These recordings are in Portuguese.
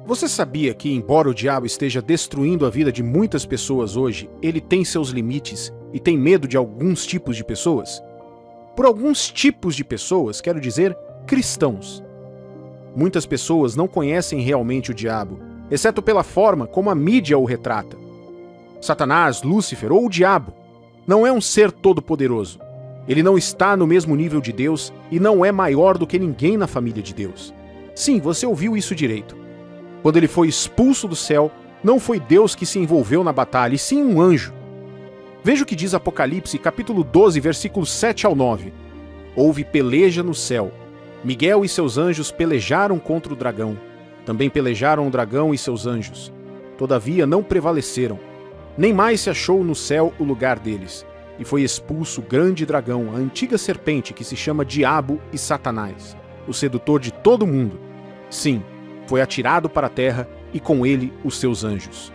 Você sabia que, embora o diabo esteja destruindo a vida de muitas pessoas hoje, ele tem seus limites e tem medo de alguns tipos de pessoas? Por alguns tipos de pessoas, quero dizer cristãos. Muitas pessoas não conhecem realmente o diabo, exceto pela forma como a mídia o retrata. Satanás, Lúcifer ou o diabo não é um ser todo-poderoso. Ele não está no mesmo nível de Deus e não é maior do que ninguém na família de Deus. Sim, você ouviu isso direito. Quando ele foi expulso do céu, não foi Deus que se envolveu na batalha, e sim um anjo. Veja o que diz Apocalipse, capítulo 12, versículos 7 ao 9. Houve peleja no céu. Miguel e seus anjos pelejaram contra o dragão. Também pelejaram o dragão e seus anjos. Todavia não prevaleceram. Nem mais se achou no céu o lugar deles. E foi expulso o grande dragão, a antiga serpente que se chama Diabo e Satanás, o sedutor de todo mundo. Sim, foi atirado para a terra e com ele os seus anjos.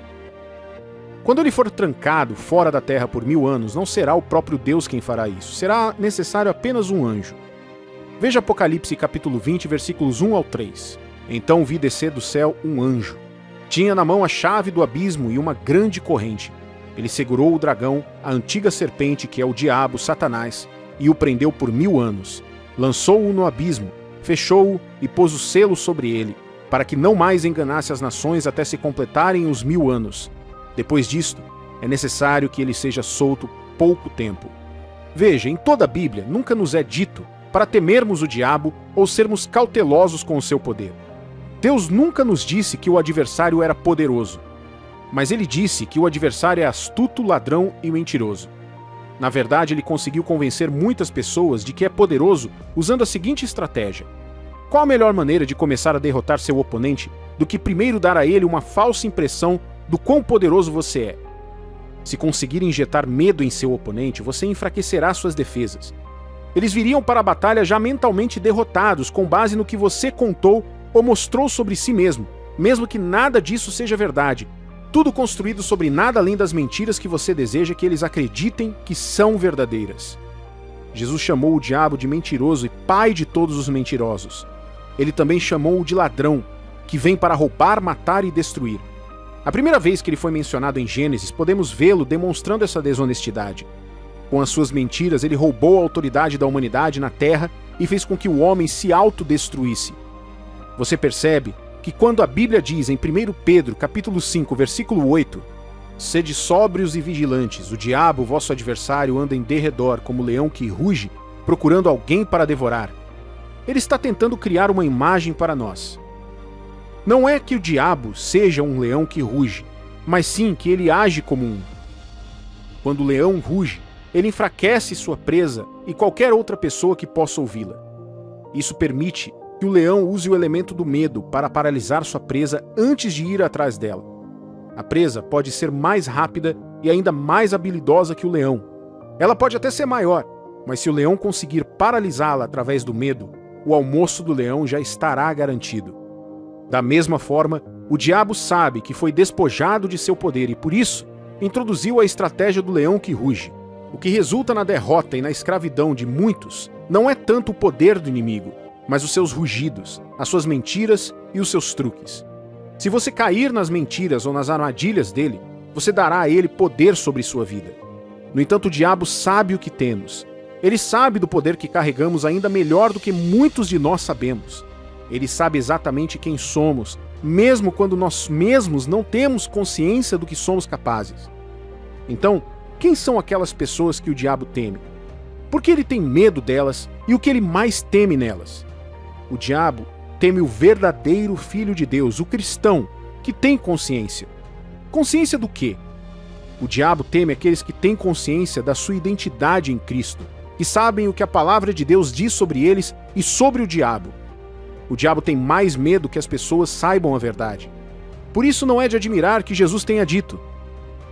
Quando ele for trancado fora da terra por 1000 anos, não será o próprio Deus quem fará isso. Será necessário apenas um anjo. Veja Apocalipse capítulo 20, versículos 1 ao 3. Então vi descer do céu um anjo. Tinha na mão a chave do abismo e uma grande corrente. Ele segurou o dragão, a antiga serpente que é o diabo, Satanás, e o prendeu por 1000 anos. Lançou-o no abismo, fechou-o e pôs o selo sobre ele, para que não mais enganasse as nações até se completarem os 1000 anos. Depois disto, é necessário que ele seja solto pouco tempo. Veja, em toda a Bíblia nunca nos é dito para temermos o diabo ou sermos cautelosos com o seu poder. Deus nunca nos disse que o adversário era poderoso, mas ele disse que o adversário é astuto, ladrão e mentiroso. Na verdade, ele conseguiu convencer muitas pessoas de que é poderoso usando a seguinte estratégia. Qual a melhor maneira de começar a derrotar seu oponente do que primeiro dar a ele uma falsa impressão do quão poderoso você é? Se conseguir injetar medo em seu oponente, você enfraquecerá suas defesas. Eles viriam para a batalha já mentalmente derrotados com base no que você contou ou mostrou sobre si mesmo, mesmo que nada disso seja verdade. Tudo construído sobre nada além das mentiras que você deseja que eles acreditem que são verdadeiras. Jesus chamou o diabo de mentiroso e pai de todos os mentirosos. Ele também chamou-o de ladrão, que vem para roubar, matar e destruir. A primeira vez que ele foi mencionado em Gênesis, podemos vê-lo demonstrando essa desonestidade. Com as suas mentiras, ele roubou a autoridade da humanidade na terra e fez com que o homem se autodestruísse. Você percebe que quando a Bíblia diz em 1 Pedro, capítulo 5, versículo 8, sede sóbrios e vigilantes, o diabo, vosso adversário, anda em derredor como leão que ruge, procurando alguém para devorar. Ele está tentando criar uma imagem para nós. Não é que o diabo seja um leão que ruge, mas sim que ele age como um. Quando o leão ruge, ele enfraquece sua presa e qualquer outra pessoa que possa ouvi-la. Isso permite que o leão use o elemento do medo para paralisar sua presa antes de ir atrás dela. A presa pode ser mais rápida e ainda mais habilidosa que o leão. Ela pode até ser maior, mas se o leão conseguir paralisá-la através do medo, o almoço do leão já estará garantido. Da mesma forma, o diabo sabe que foi despojado de seu poder e, por isso, introduziu a estratégia do leão que ruge. O que resulta na derrota e na escravidão de muitos não é tanto o poder do inimigo, mas os seus rugidos, as suas mentiras e os seus truques. Se você cair nas mentiras ou nas armadilhas dele, você dará a ele poder sobre sua vida. No entanto, o diabo sabe o que temos. Ele sabe do poder que carregamos ainda melhor do que muitos de nós sabemos. Ele sabe exatamente quem somos, mesmo quando nós mesmos não temos consciência do que somos capazes. Então, quem são aquelas pessoas que o diabo teme? Por que ele tem medo delas e o que ele mais teme nelas? O diabo teme o verdadeiro Filho de Deus, o cristão, que tem consciência. Consciência do quê? O diabo teme aqueles que têm consciência da sua identidade em Cristo, que sabem o que a palavra de Deus diz sobre eles e sobre o diabo. O diabo tem mais medo que as pessoas saibam a verdade. Por isso não é de admirar que Jesus tenha dito: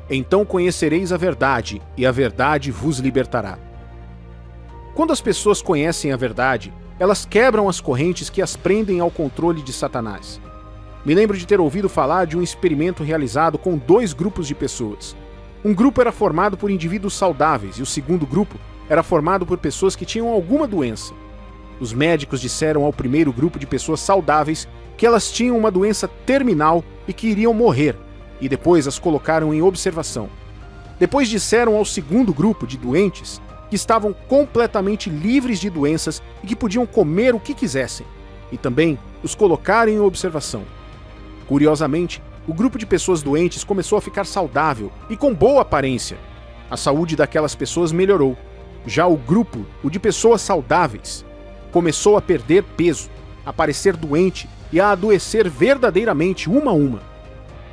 então conhecereis a verdade, e a verdade vos libertará. Quando as pessoas conhecem a verdade, elas quebram as correntes que as prendem ao controle de Satanás. Me lembro de ter ouvido falar de um experimento realizado com 2 grupos de pessoas. Um grupo era formado por indivíduos saudáveis e o segundo grupo era formado por pessoas que tinham alguma doença. Os médicos disseram ao primeiro grupo de pessoas saudáveis que elas tinham uma doença terminal e que iriam morrer, e depois as colocaram em observação. Depois disseram ao segundo grupo de doentes que estavam completamente livres de doenças e que podiam comer o que quisessem, e também os colocaram em observação. Curiosamente, o grupo de pessoas doentes começou a ficar saudável e com boa aparência. A saúde daquelas pessoas melhorou. Já o grupo, o de pessoas saudáveis, começou a perder peso, a parecer doente e a adoecer verdadeiramente uma a uma.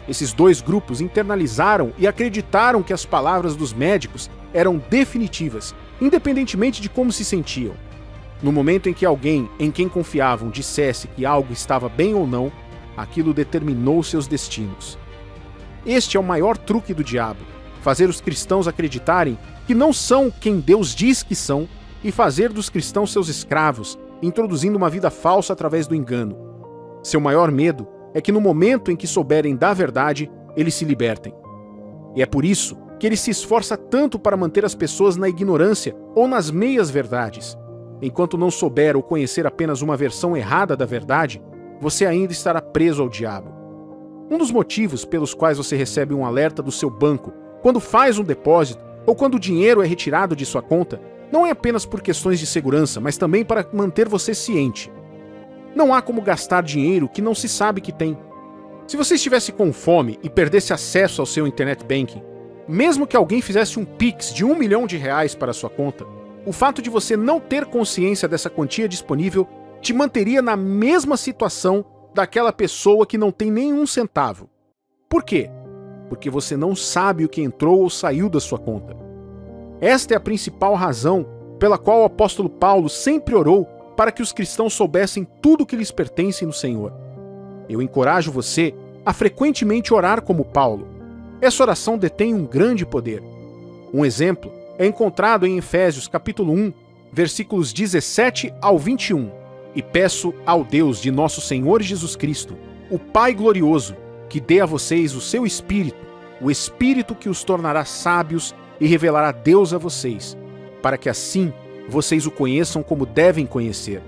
Esses dois grupos internalizaram e acreditaram que as palavras dos médicos eram definitivas, independentemente de como se sentiam. No momento em que alguém em quem confiavam dissesse que algo estava bem ou não, aquilo determinou seus destinos. Este é o maior truque do diabo: fazer os cristãos acreditarem que não são quem Deus diz que são e fazer dos cristãos seus escravos, introduzindo uma vida falsa através do engano. Seu maior medo é que no momento em que souberem da verdade, eles se libertem. E é por isso que ele se esforça tanto para manter as pessoas na ignorância ou nas meias verdades. Enquanto não souber ou conhecer apenas uma versão errada da verdade, você ainda estará preso ao diabo. Um dos motivos pelos quais você recebe um alerta do seu banco quando faz um depósito ou quando o dinheiro é retirado de sua conta não é apenas por questões de segurança, mas também para manter você ciente. Não há como gastar dinheiro que não se sabe que tem. Se você estivesse com fome e perdesse acesso ao seu internet banking, mesmo que alguém fizesse um Pix de R$1 milhão para a sua conta, o fato de você não ter consciência dessa quantia disponível te manteria na mesma situação daquela pessoa que não tem nenhum centavo. Por quê? Porque você não sabe o que entrou ou saiu da sua conta. Esta é a principal razão pela qual o apóstolo Paulo sempre orou para que os cristãos soubessem tudo o que lhes pertence no Senhor. Eu encorajo você a frequentemente orar como Paulo. Essa oração detém um grande poder. Um exemplo é encontrado em Efésios capítulo 1, versículos 17 ao 21. E peço ao Deus de nosso Senhor Jesus Cristo, o Pai glorioso, que dê a vocês o seu Espírito, o Espírito que os tornará sábios e revelará Deus a vocês, para que assim vocês o conheçam como devem conhecer.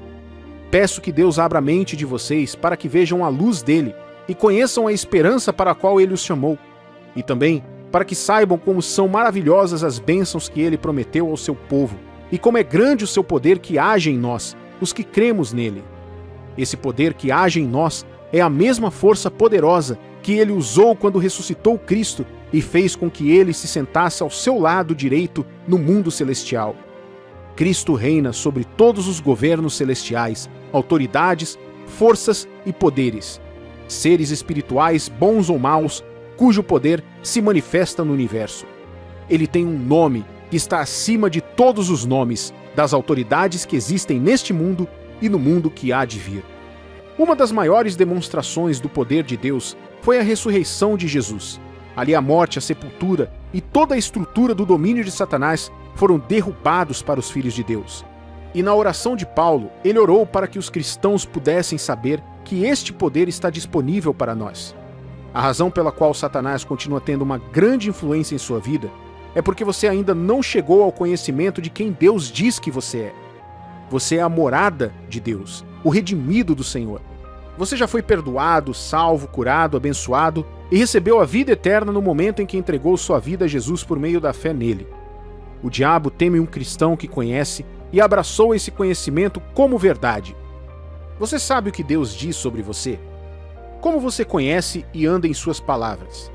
Peço que Deus abra a mente de vocês para que vejam a luz dele e conheçam a esperança para a qual ele os chamou, e também para que saibam como são maravilhosas as bênçãos que ele prometeu ao seu povo, e como é grande o seu poder que age em nós, os que cremos nele. Esse poder que age em nós é a mesma força poderosa que ele usou quando ressuscitou Cristo e fez com que ele se sentasse ao seu lado direito no mundo celestial. Cristo reina sobre todos os governos celestiais, autoridades, forças e poderes, seres espirituais bons ou maus, cujo poder se manifesta no universo. Ele tem um nome que está acima de todos os nomes das autoridades que existem neste mundo e no mundo que há de vir. Uma das maiores demonstrações do poder de Deus foi a ressurreição de Jesus. Ali a morte, a sepultura e toda a estrutura do domínio de Satanás foram derrubados para os filhos de Deus. E na oração de Paulo, ele orou para que os cristãos pudessem saber que este poder está disponível para nós. A razão pela qual Satanás continua tendo uma grande influência em sua vida é porque você ainda não chegou ao conhecimento de quem Deus diz que você é. Você é a morada de Deus, o redimido do Senhor. Você já foi perdoado, salvo, curado, abençoado e recebeu a vida eterna no momento em que entregou sua vida a Jesus por meio da fé nele. O diabo teme um cristão que conhece e abraçou esse conhecimento como verdade. Você sabe o que Deus diz sobre você? Como você conhece e anda em suas palavras?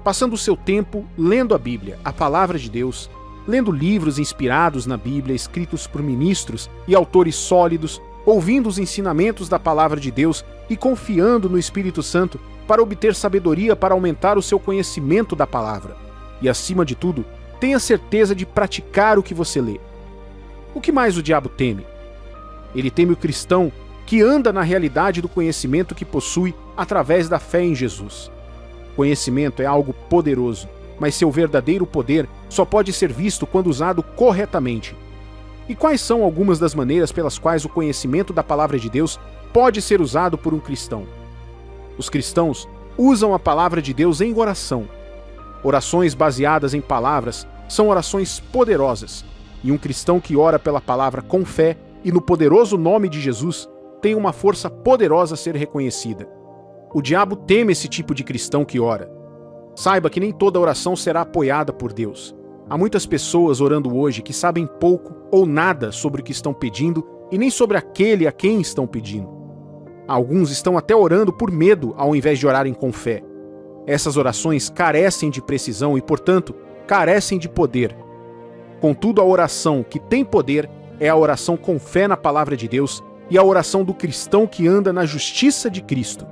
Passando o seu tempo lendo a Bíblia, a palavra de Deus, lendo livros inspirados na Bíblia, escritos por ministros e autores sólidos, ouvindo os ensinamentos da palavra de Deus e confiando no Espírito Santo para obter sabedoria para aumentar o seu conhecimento da palavra. E, acima de tudo, tenha certeza de praticar o que você lê. O que mais o diabo teme? Ele teme o cristão que anda na realidade do conhecimento que possui através da fé em Jesus. Conhecimento é algo poderoso, mas seu verdadeiro poder só pode ser visto quando usado corretamente. E quais são algumas das maneiras pelas quais o conhecimento da palavra de Deus pode ser usado por um cristão? Os cristãos usam a palavra de Deus em oração. Orações baseadas em palavras são orações poderosas, e um cristão que ora pela palavra com fé e no poderoso nome de Jesus tem uma força poderosa a ser reconhecida. O diabo teme esse tipo de cristão que ora. Saiba que nem toda oração será apoiada por Deus. Há muitas pessoas orando hoje que sabem pouco ou nada sobre o que estão pedindo e nem sobre aquele a quem estão pedindo. Alguns estão até orando por medo ao invés de orarem com fé. Essas orações carecem de precisão e, portanto, carecem de poder. Contudo, a oração que tem poder é a oração com fé na palavra de Deus e a oração do cristão que anda na justiça de Cristo.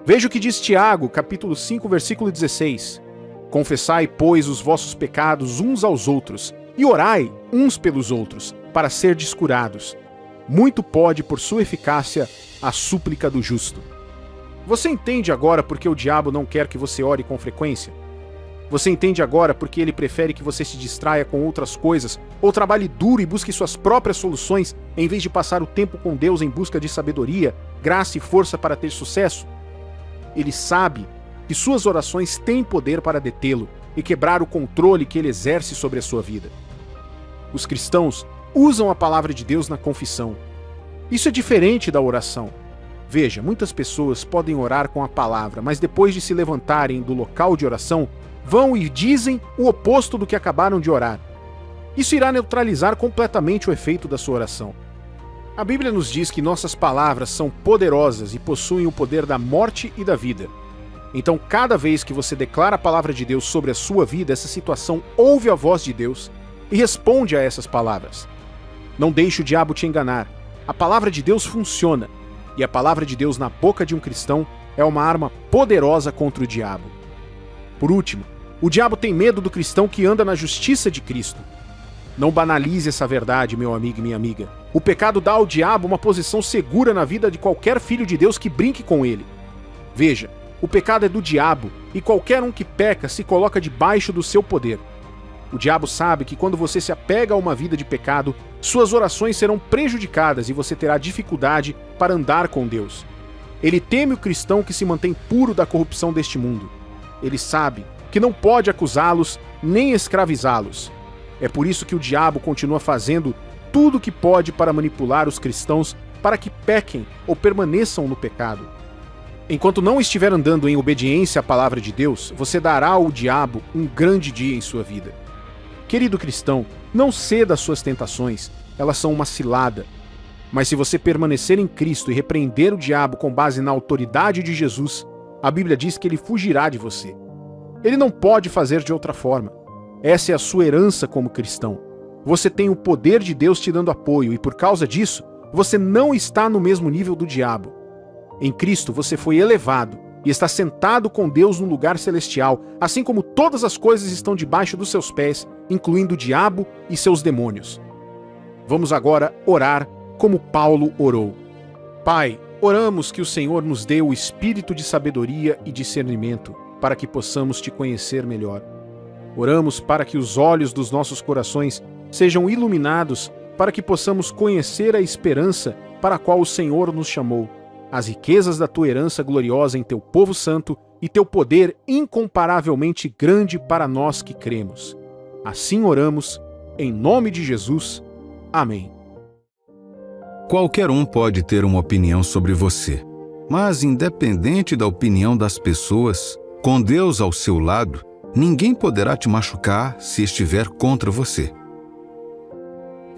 Veja o que diz Tiago, capítulo 5, versículo 16. Confessai, pois, os vossos pecados uns aos outros, e orai uns pelos outros, para serdes curados. Muito pode, por sua eficácia, a súplica do justo. Você entende agora por que o diabo não quer que você ore com frequência? Você entende agora porque ele prefere que você se distraia com outras coisas, ou trabalhe duro e busque suas próprias soluções, em vez de passar o tempo com Deus em busca de sabedoria, graça e força para ter sucesso? Ele sabe que suas orações têm poder para detê-lo e quebrar o controle que ele exerce sobre a sua vida. Os cristãos usam a palavra de Deus na confissão. Isso é diferente da oração. Veja, muitas pessoas podem orar com a palavra, mas depois de se levantarem do local de oração, vão e dizem o oposto do que acabaram de orar. Isso irá neutralizar completamente o efeito da sua oração. A Bíblia nos diz que nossas palavras são poderosas e possuem o poder da morte e da vida. Então, cada vez que você declara a palavra de Deus sobre a sua vida, essa situação ouve a voz de Deus e responde a essas palavras. Não deixe o diabo te enganar. A palavra de Deus funciona, e a palavra de Deus na boca de um cristão é uma arma poderosa contra o diabo. Por último, o diabo tem medo do cristão que anda na justiça de Cristo. Não banalize essa verdade, meu amigo e minha amiga. O pecado dá ao diabo uma posição segura na vida de qualquer filho de Deus que brinque com ele. Veja, o pecado é do diabo, e qualquer um que peca se coloca debaixo do seu poder. O diabo sabe que quando você se apega a uma vida de pecado, suas orações serão prejudicadas e você terá dificuldade para andar com Deus. Ele teme o cristão que se mantém puro da corrupção deste mundo. Ele sabe que não pode acusá-los nem escravizá-los. É por isso que o diabo continua fazendo tudo o que pode para manipular os cristãos para que pequem ou permaneçam no pecado. Enquanto não estiver andando em obediência à palavra de Deus, você dará ao diabo um grande dia em sua vida. Querido cristão, não ceda às suas tentações, elas são uma cilada. Mas se você permanecer em Cristo e repreender o diabo com base na autoridade de Jesus, a Bíblia diz que ele fugirá de você. Ele não pode fazer de outra forma. Essa é a sua herança como cristão. Você tem o poder de Deus te dando apoio e, por causa disso, você não está no mesmo nível do diabo. Em Cristo você foi elevado e está sentado com Deus no lugar celestial, assim como todas as coisas estão debaixo dos seus pés, incluindo o diabo e seus demônios. Vamos agora orar como Paulo orou. Pai, oramos que o Senhor nos dê o espírito de sabedoria e discernimento, para que possamos te conhecer melhor. Oramos para que os olhos dos nossos corações sejam iluminados, para que possamos conhecer a esperança para a qual o Senhor nos chamou, as riquezas da tua herança gloriosa em teu povo santo e teu poder incomparavelmente grande para nós que cremos. Assim oramos, em nome de Jesus. Amém. Qualquer um pode ter uma opinião sobre você, mas independente da opinião das pessoas, com Deus ao seu lado, ninguém poderá te machucar se estiver contra você.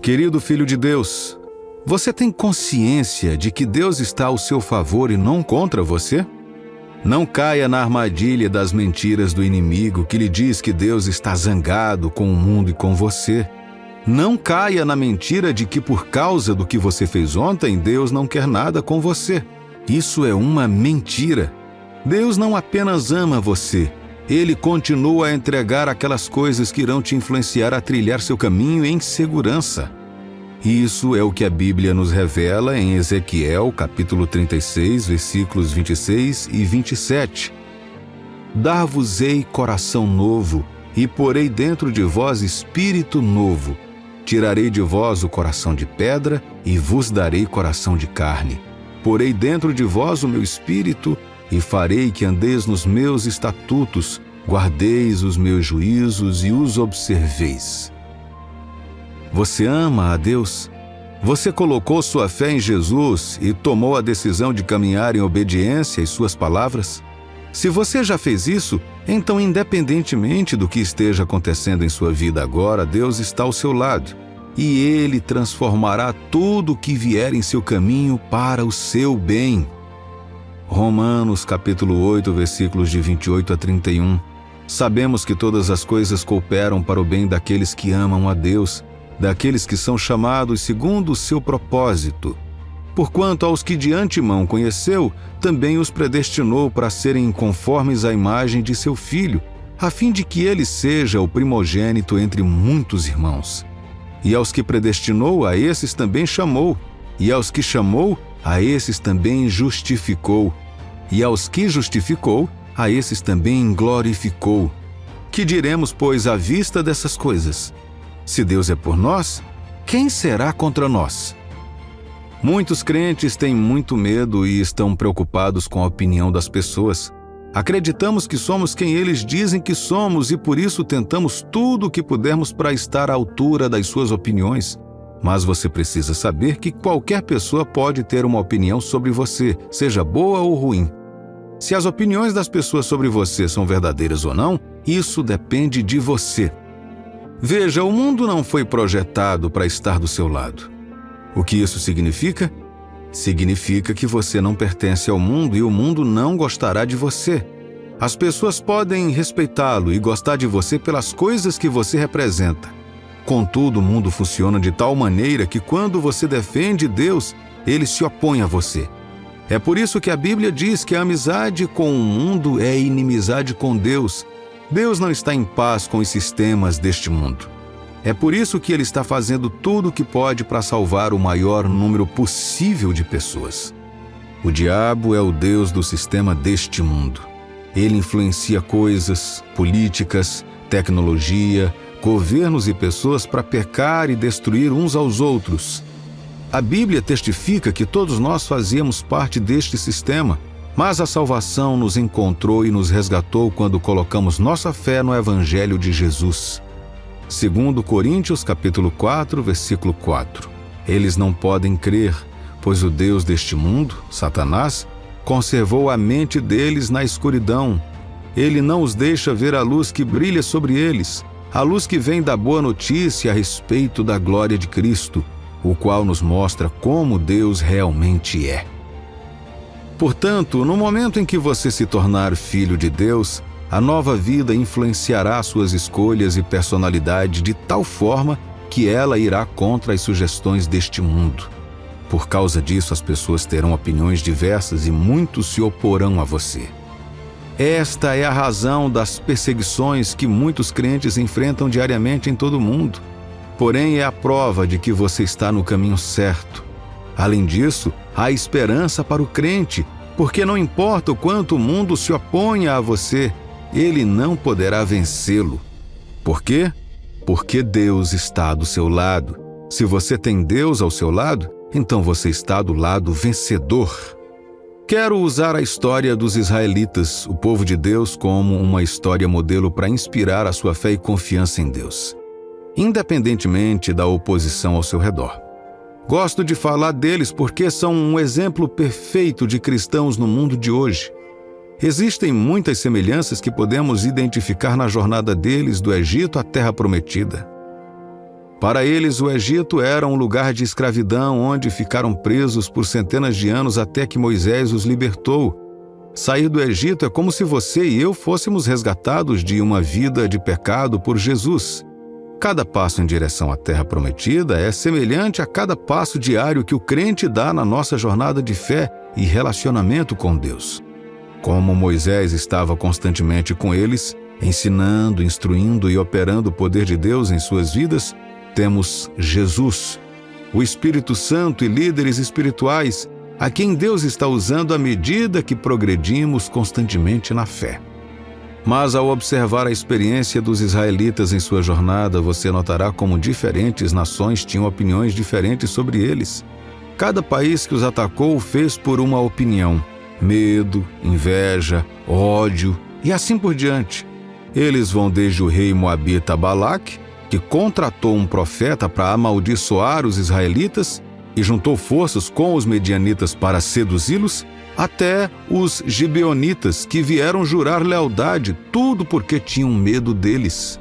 Querido filho de Deus, você tem consciência de que Deus está ao seu favor e não contra você? Não caia na armadilha das mentiras do inimigo que lhe diz que Deus está zangado com o mundo e com você. Não caia na mentira de que por causa do que você fez ontem, Deus não quer nada com você. Isso é uma mentira. Deus não apenas ama você, Ele continua a entregar aquelas coisas que irão te influenciar a trilhar seu caminho em segurança. Isso é o que a Bíblia nos revela em Ezequiel, capítulo 36, versículos 26 e 27. Dar-vos-ei coração novo, e porei dentro de vós espírito novo. Tirarei de vós o coração de pedra, e vos darei coração de carne. Porei dentro de vós o meu espírito, e farei que andeis nos meus estatutos, guardeis os meus juízos e os observeis. Você ama a Deus? Você colocou sua fé em Jesus e tomou a decisão de caminhar em obediência às suas palavras? Se você já fez isso, então, independentemente do que esteja acontecendo em sua vida agora, Deus está ao seu lado e Ele transformará tudo o que vier em seu caminho para o seu bem. Romanos capítulo 8, versículos de 28 a 31. Sabemos que todas as coisas cooperam para o bem daqueles que amam a Deus, daqueles que são chamados segundo o seu propósito. Porquanto aos que de antemão conheceu, também os predestinou para serem conformes à imagem de seu Filho, a fim de que ele seja o primogênito entre muitos irmãos. E aos que predestinou, a esses também chamou, e aos que chamou, a esses também justificou, e aos que justificou, a esses também glorificou. Que diremos, pois, à vista dessas coisas? Se Deus é por nós, quem será contra nós? Muitos crentes têm muito medo e estão preocupados com a opinião das pessoas. Acreditamos que somos quem eles dizem que somos e por isso tentamos tudo o que pudermos para estar à altura das suas opiniões. Mas você precisa saber que qualquer pessoa pode ter uma opinião sobre você, seja boa ou ruim. Se as opiniões das pessoas sobre você são verdadeiras ou não, isso depende de você. Veja, o mundo não foi projetado para estar do seu lado. O que isso significa? Significa que você não pertence ao mundo e o mundo não gostará de você. As pessoas podem respeitá-lo e gostar de você pelas coisas que você representa. Contudo, o mundo funciona de tal maneira que quando você defende Deus, ele se opõe a você. É por isso que a Bíblia diz que a amizade com o mundo é inimizade com Deus. Deus não está em paz com os sistemas deste mundo. É por isso que ele está fazendo tudo o que pode para salvar o maior número possível de pessoas. O diabo é o Deus do sistema deste mundo. Ele influencia coisas, políticas, tecnologia, governos e pessoas para pecar e destruir uns aos outros. A Bíblia testifica que todos nós fazíamos parte deste sistema, mas a salvação nos encontrou e nos resgatou quando colocamos nossa fé no Evangelho de Jesus. Segundo Coríntios capítulo 4, versículo 4. Eles não podem crer, pois o Deus deste mundo, Satanás, conservou a mente deles na escuridão. Ele não os deixa ver a luz que brilha sobre eles, a luz que vem da boa notícia a respeito da glória de Cristo, o qual nos mostra como Deus realmente é. Portanto, no momento em que você se tornar filho de Deus, a nova vida influenciará suas escolhas e personalidade de tal forma que ela irá contra as sugestões deste mundo. Por causa disso, as pessoas terão opiniões diversas e muitos se oporão a você. Esta é a razão das perseguições que muitos crentes enfrentam diariamente em todo o mundo. Porém, é a prova de que você está no caminho certo. Além disso, há esperança para o crente, porque não importa o quanto o mundo se oponha a você, ele não poderá vencê-lo. Por quê? Porque Deus está do seu lado. Se você tem Deus ao seu lado, então você está do lado vencedor. Quero usar a história dos israelitas, o povo de Deus, como uma história modelo para inspirar a sua fé e confiança em Deus, independentemente da oposição ao seu redor. Gosto de falar deles porque são um exemplo perfeito de cristãos no mundo de hoje. Existem muitas semelhanças que podemos identificar na jornada deles do Egito à Terra Prometida. Para eles, o Egito era um lugar de escravidão onde ficaram presos por centenas de anos até que Moisés os libertou. Sair do Egito é como se você e eu fôssemos resgatados de uma vida de pecado por Jesus. Cada passo em direção à Terra Prometida é semelhante a cada passo diário que o crente dá na nossa jornada de fé e relacionamento com Deus. Como Moisés estava constantemente com eles, ensinando, instruindo e operando o poder de Deus em suas vidas, temos Jesus, o Espírito Santo e líderes espirituais, a quem Deus está usando à medida que progredimos constantemente na fé. Mas ao observar a experiência dos israelitas em sua jornada, você notará como diferentes nações tinham opiniões diferentes sobre eles. Cada país que os atacou o fez por uma opinião: medo, inveja, ódio e assim por diante. Eles vão desde o rei moabita Balaque, que contratou um profeta para amaldiçoar os israelitas, e juntou forças com os medianitas para seduzi-los, até os gibeonitas, que vieram jurar lealdade, tudo porque tinham medo deles.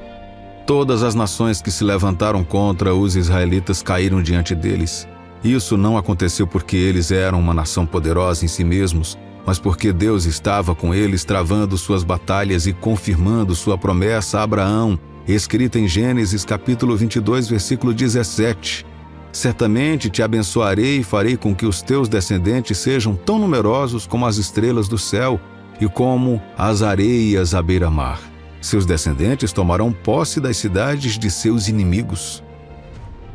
Todas as nações que se levantaram contra os israelitas caíram diante deles. Isso não aconteceu porque eles eram uma nação poderosa em si mesmos, mas porque Deus estava com eles, travando suas batalhas e confirmando sua promessa a Abraão, escrita em Gênesis capítulo 22, versículo 17. Certamente te abençoarei e farei com que os teus descendentes sejam tão numerosos como as estrelas do céu e como as areias à beira-mar. Seus descendentes tomarão posse das cidades de seus inimigos.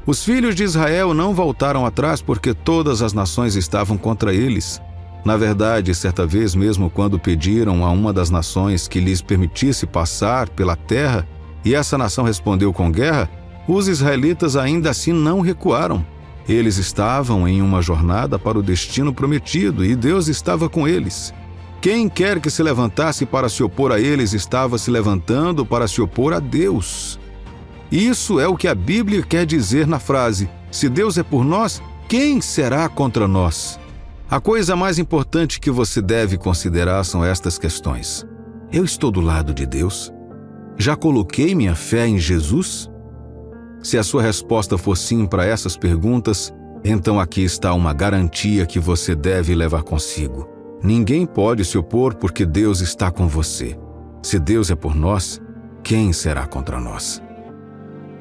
Os filhos de Israel não voltaram atrás porque todas as nações estavam contra eles. Na verdade, certa vez mesmo quando pediram a uma das nações que lhes permitisse passar pela terra, e essa nação respondeu com guerra, os israelitas ainda assim não recuaram. Eles estavam em uma jornada para o destino prometido e Deus estava com eles. Quem quer que se levantasse para se opor a eles estava se levantando para se opor a Deus. Isso é o que a Bíblia quer dizer na frase: se Deus é por nós, quem será contra nós? A coisa mais importante que você deve considerar são estas questões. Eu estou do lado de Deus? Já coloquei minha fé em Jesus? Se a sua resposta for sim para essas perguntas, então aqui está uma garantia que você deve levar consigo. Ninguém pode se opor porque Deus está com você. Se Deus é por nós, quem será contra nós?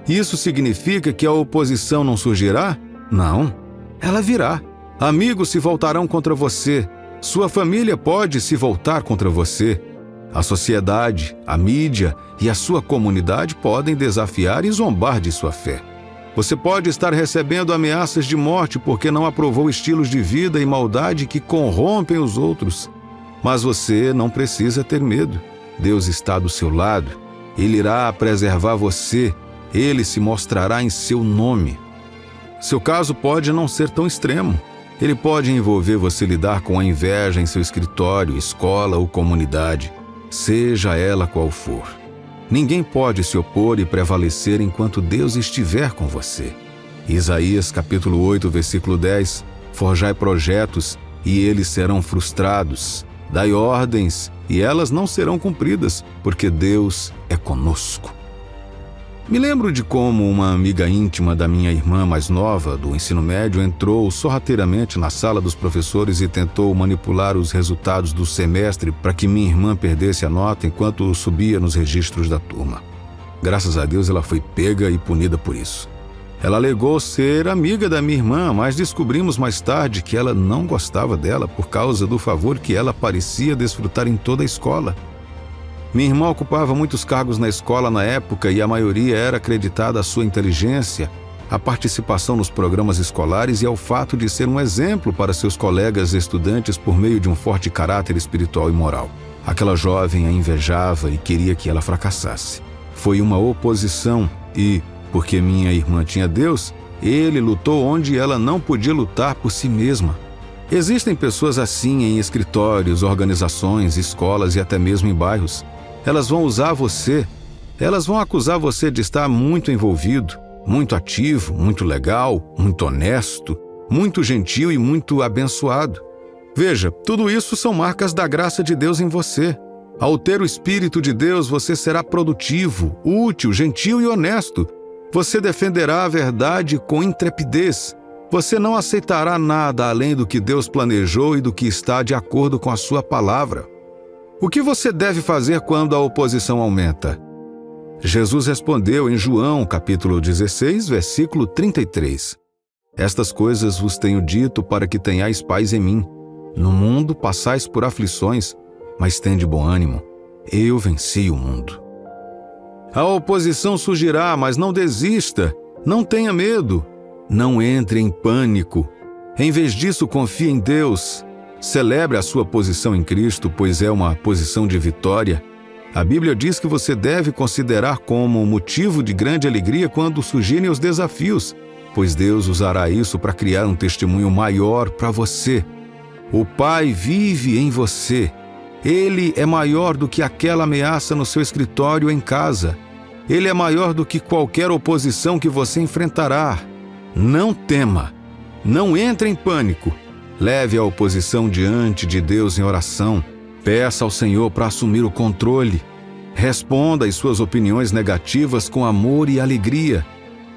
Isso significa que a oposição não surgirá? Não, ela virá. Amigos se voltarão contra você. Sua família pode se voltar contra você. A sociedade, a mídia e a sua comunidade podem desafiar e zombar de sua fé. Você pode estar recebendo ameaças de morte porque não aprovou estilos de vida e maldade que corrompem os outros. Mas você não precisa ter medo. Deus está do seu lado. Ele irá preservar você. Ele se mostrará em seu nome. Seu caso pode não ser tão extremo. Ele pode envolver você lidar com a inveja em seu escritório, escola ou comunidade, seja ela qual for. Ninguém pode se opor e prevalecer enquanto Deus estiver com você. Isaías capítulo 8, versículo 10, forjai projetos e eles serão frustrados. Dai ordens e elas não serão cumpridas, porque Deus é conosco. Me lembro de como uma amiga íntima da minha irmã mais nova, do ensino médio, entrou sorrateiramente na sala dos professores e tentou manipular os resultados do semestre para que minha irmã perdesse a nota enquanto subia nos registros da turma. Graças a Deus ela foi pega e punida por isso. Ela alegou ser amiga da minha irmã, mas descobrimos mais tarde que ela não gostava dela por causa do favor que ela parecia desfrutar em toda a escola. Minha irmã ocupava muitos cargos na escola na época e a maioria era acreditada à sua inteligência, à participação nos programas escolares e ao fato de ser um exemplo para seus colegas estudantes por meio de um forte caráter espiritual e moral. Aquela jovem a invejava e queria que ela fracassasse. Foi uma oposição e, porque minha irmã tinha Deus, ele lutou onde ela não podia lutar por si mesma. Existem pessoas assim em escritórios, organizações, escolas e até mesmo em bairros. Elas vão usar você, elas vão acusar você de estar muito envolvido, muito ativo, muito legal, muito honesto, muito gentil e muito abençoado. Veja, tudo isso são marcas da graça de Deus em você. Ao ter o Espírito de Deus, você será produtivo, útil, gentil e honesto. Você defenderá a verdade com intrepidez. Você não aceitará nada além do que Deus planejou e do que está de acordo com a sua palavra. O que você deve fazer quando a oposição aumenta? Jesus respondeu em João, capítulo 16, versículo 33. Estas coisas vos tenho dito para que tenhais paz em mim. No mundo passais por aflições, mas tende bom ânimo. Eu venci o mundo. A oposição surgirá, mas não desista. Não tenha medo. Não entre em pânico. Em vez disso, confie em Deus. Celebre a sua posição em Cristo, pois é uma posição de vitória. A Bíblia diz que você deve considerar como motivo de grande alegria quando surgirem os desafios, pois Deus usará isso para criar um testemunho maior para você. O Pai vive em você. Ele é maior do que aquela ameaça no seu escritório ou em casa. Ele é maior do que qualquer oposição que você enfrentará. Não tema. Não entre em pânico. Leve a oposição diante de Deus em oração. Peça ao Senhor para assumir o controle. Responda às suas opiniões negativas com amor e alegria.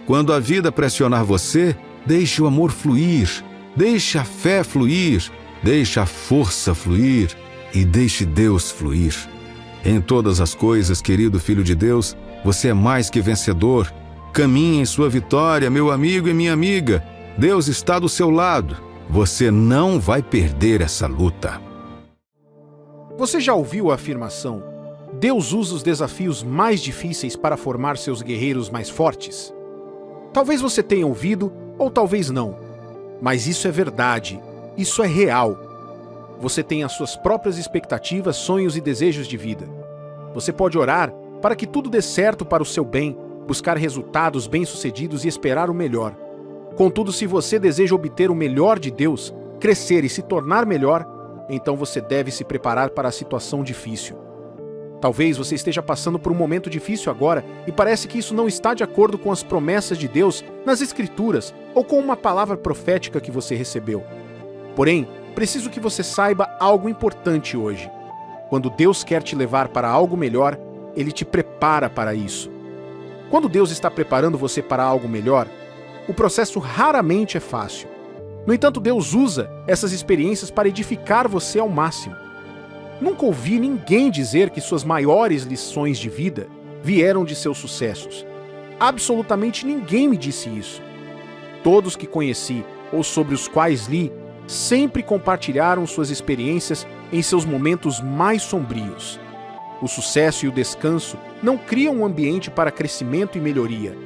Quando a vida pressionar você, deixe o amor fluir. Deixe a fé fluir. Deixe a força fluir. E deixe Deus fluir. Em todas as coisas, querido filho de Deus, você é mais que vencedor. Caminhe em sua vitória, meu amigo e minha amiga. Deus está do seu lado. Você não vai perder essa luta. Você já ouviu a afirmação: Deus usa os desafios mais difíceis para formar seus guerreiros mais fortes? Talvez você tenha ouvido, ou talvez não. Mas isso é verdade. Isso é real. Você tem as suas próprias expectativas, sonhos e desejos de vida. Você pode orar para que tudo dê certo para o seu bem, buscar resultados bem-sucedidos e esperar o melhor. Contudo, se você deseja obter o melhor de Deus, crescer e se tornar melhor, então você deve se preparar para a situação difícil. Talvez você esteja passando por um momento difícil agora e parece que isso não está de acordo com as promessas de Deus nas Escrituras ou com uma palavra profética que você recebeu. Porém, preciso que você saiba algo importante hoje. Quando Deus quer te levar para algo melhor, Ele te prepara para isso. Quando Deus está preparando você para algo melhor, o processo raramente é fácil. No entanto, Deus usa essas experiências para edificar você ao máximo. Nunca ouvi ninguém dizer que suas maiores lições de vida vieram de seus sucessos. Absolutamente ninguém me disse isso. Todos que conheci ou sobre os quais li sempre compartilharam suas experiências em seus momentos mais sombrios. O sucesso e o descanso não criam um ambiente para crescimento e melhoria.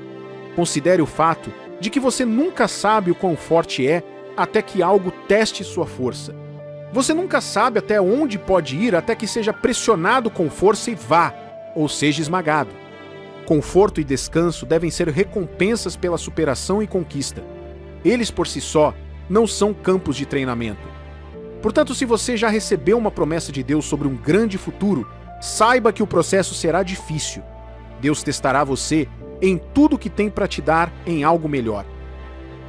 Considere o fato de que você nunca sabe o quão forte é até que algo teste sua força. Você nunca sabe até onde pode ir até que seja pressionado com força e vá, ou seja esmagado. Conforto e descanso devem ser recompensas pela superação e conquista. Eles por si só não são campos de treinamento. Portanto, se você já recebeu uma promessa de Deus sobre um grande futuro, saiba que o processo será difícil. Deus testará você em tudo que tem para te dar em algo melhor.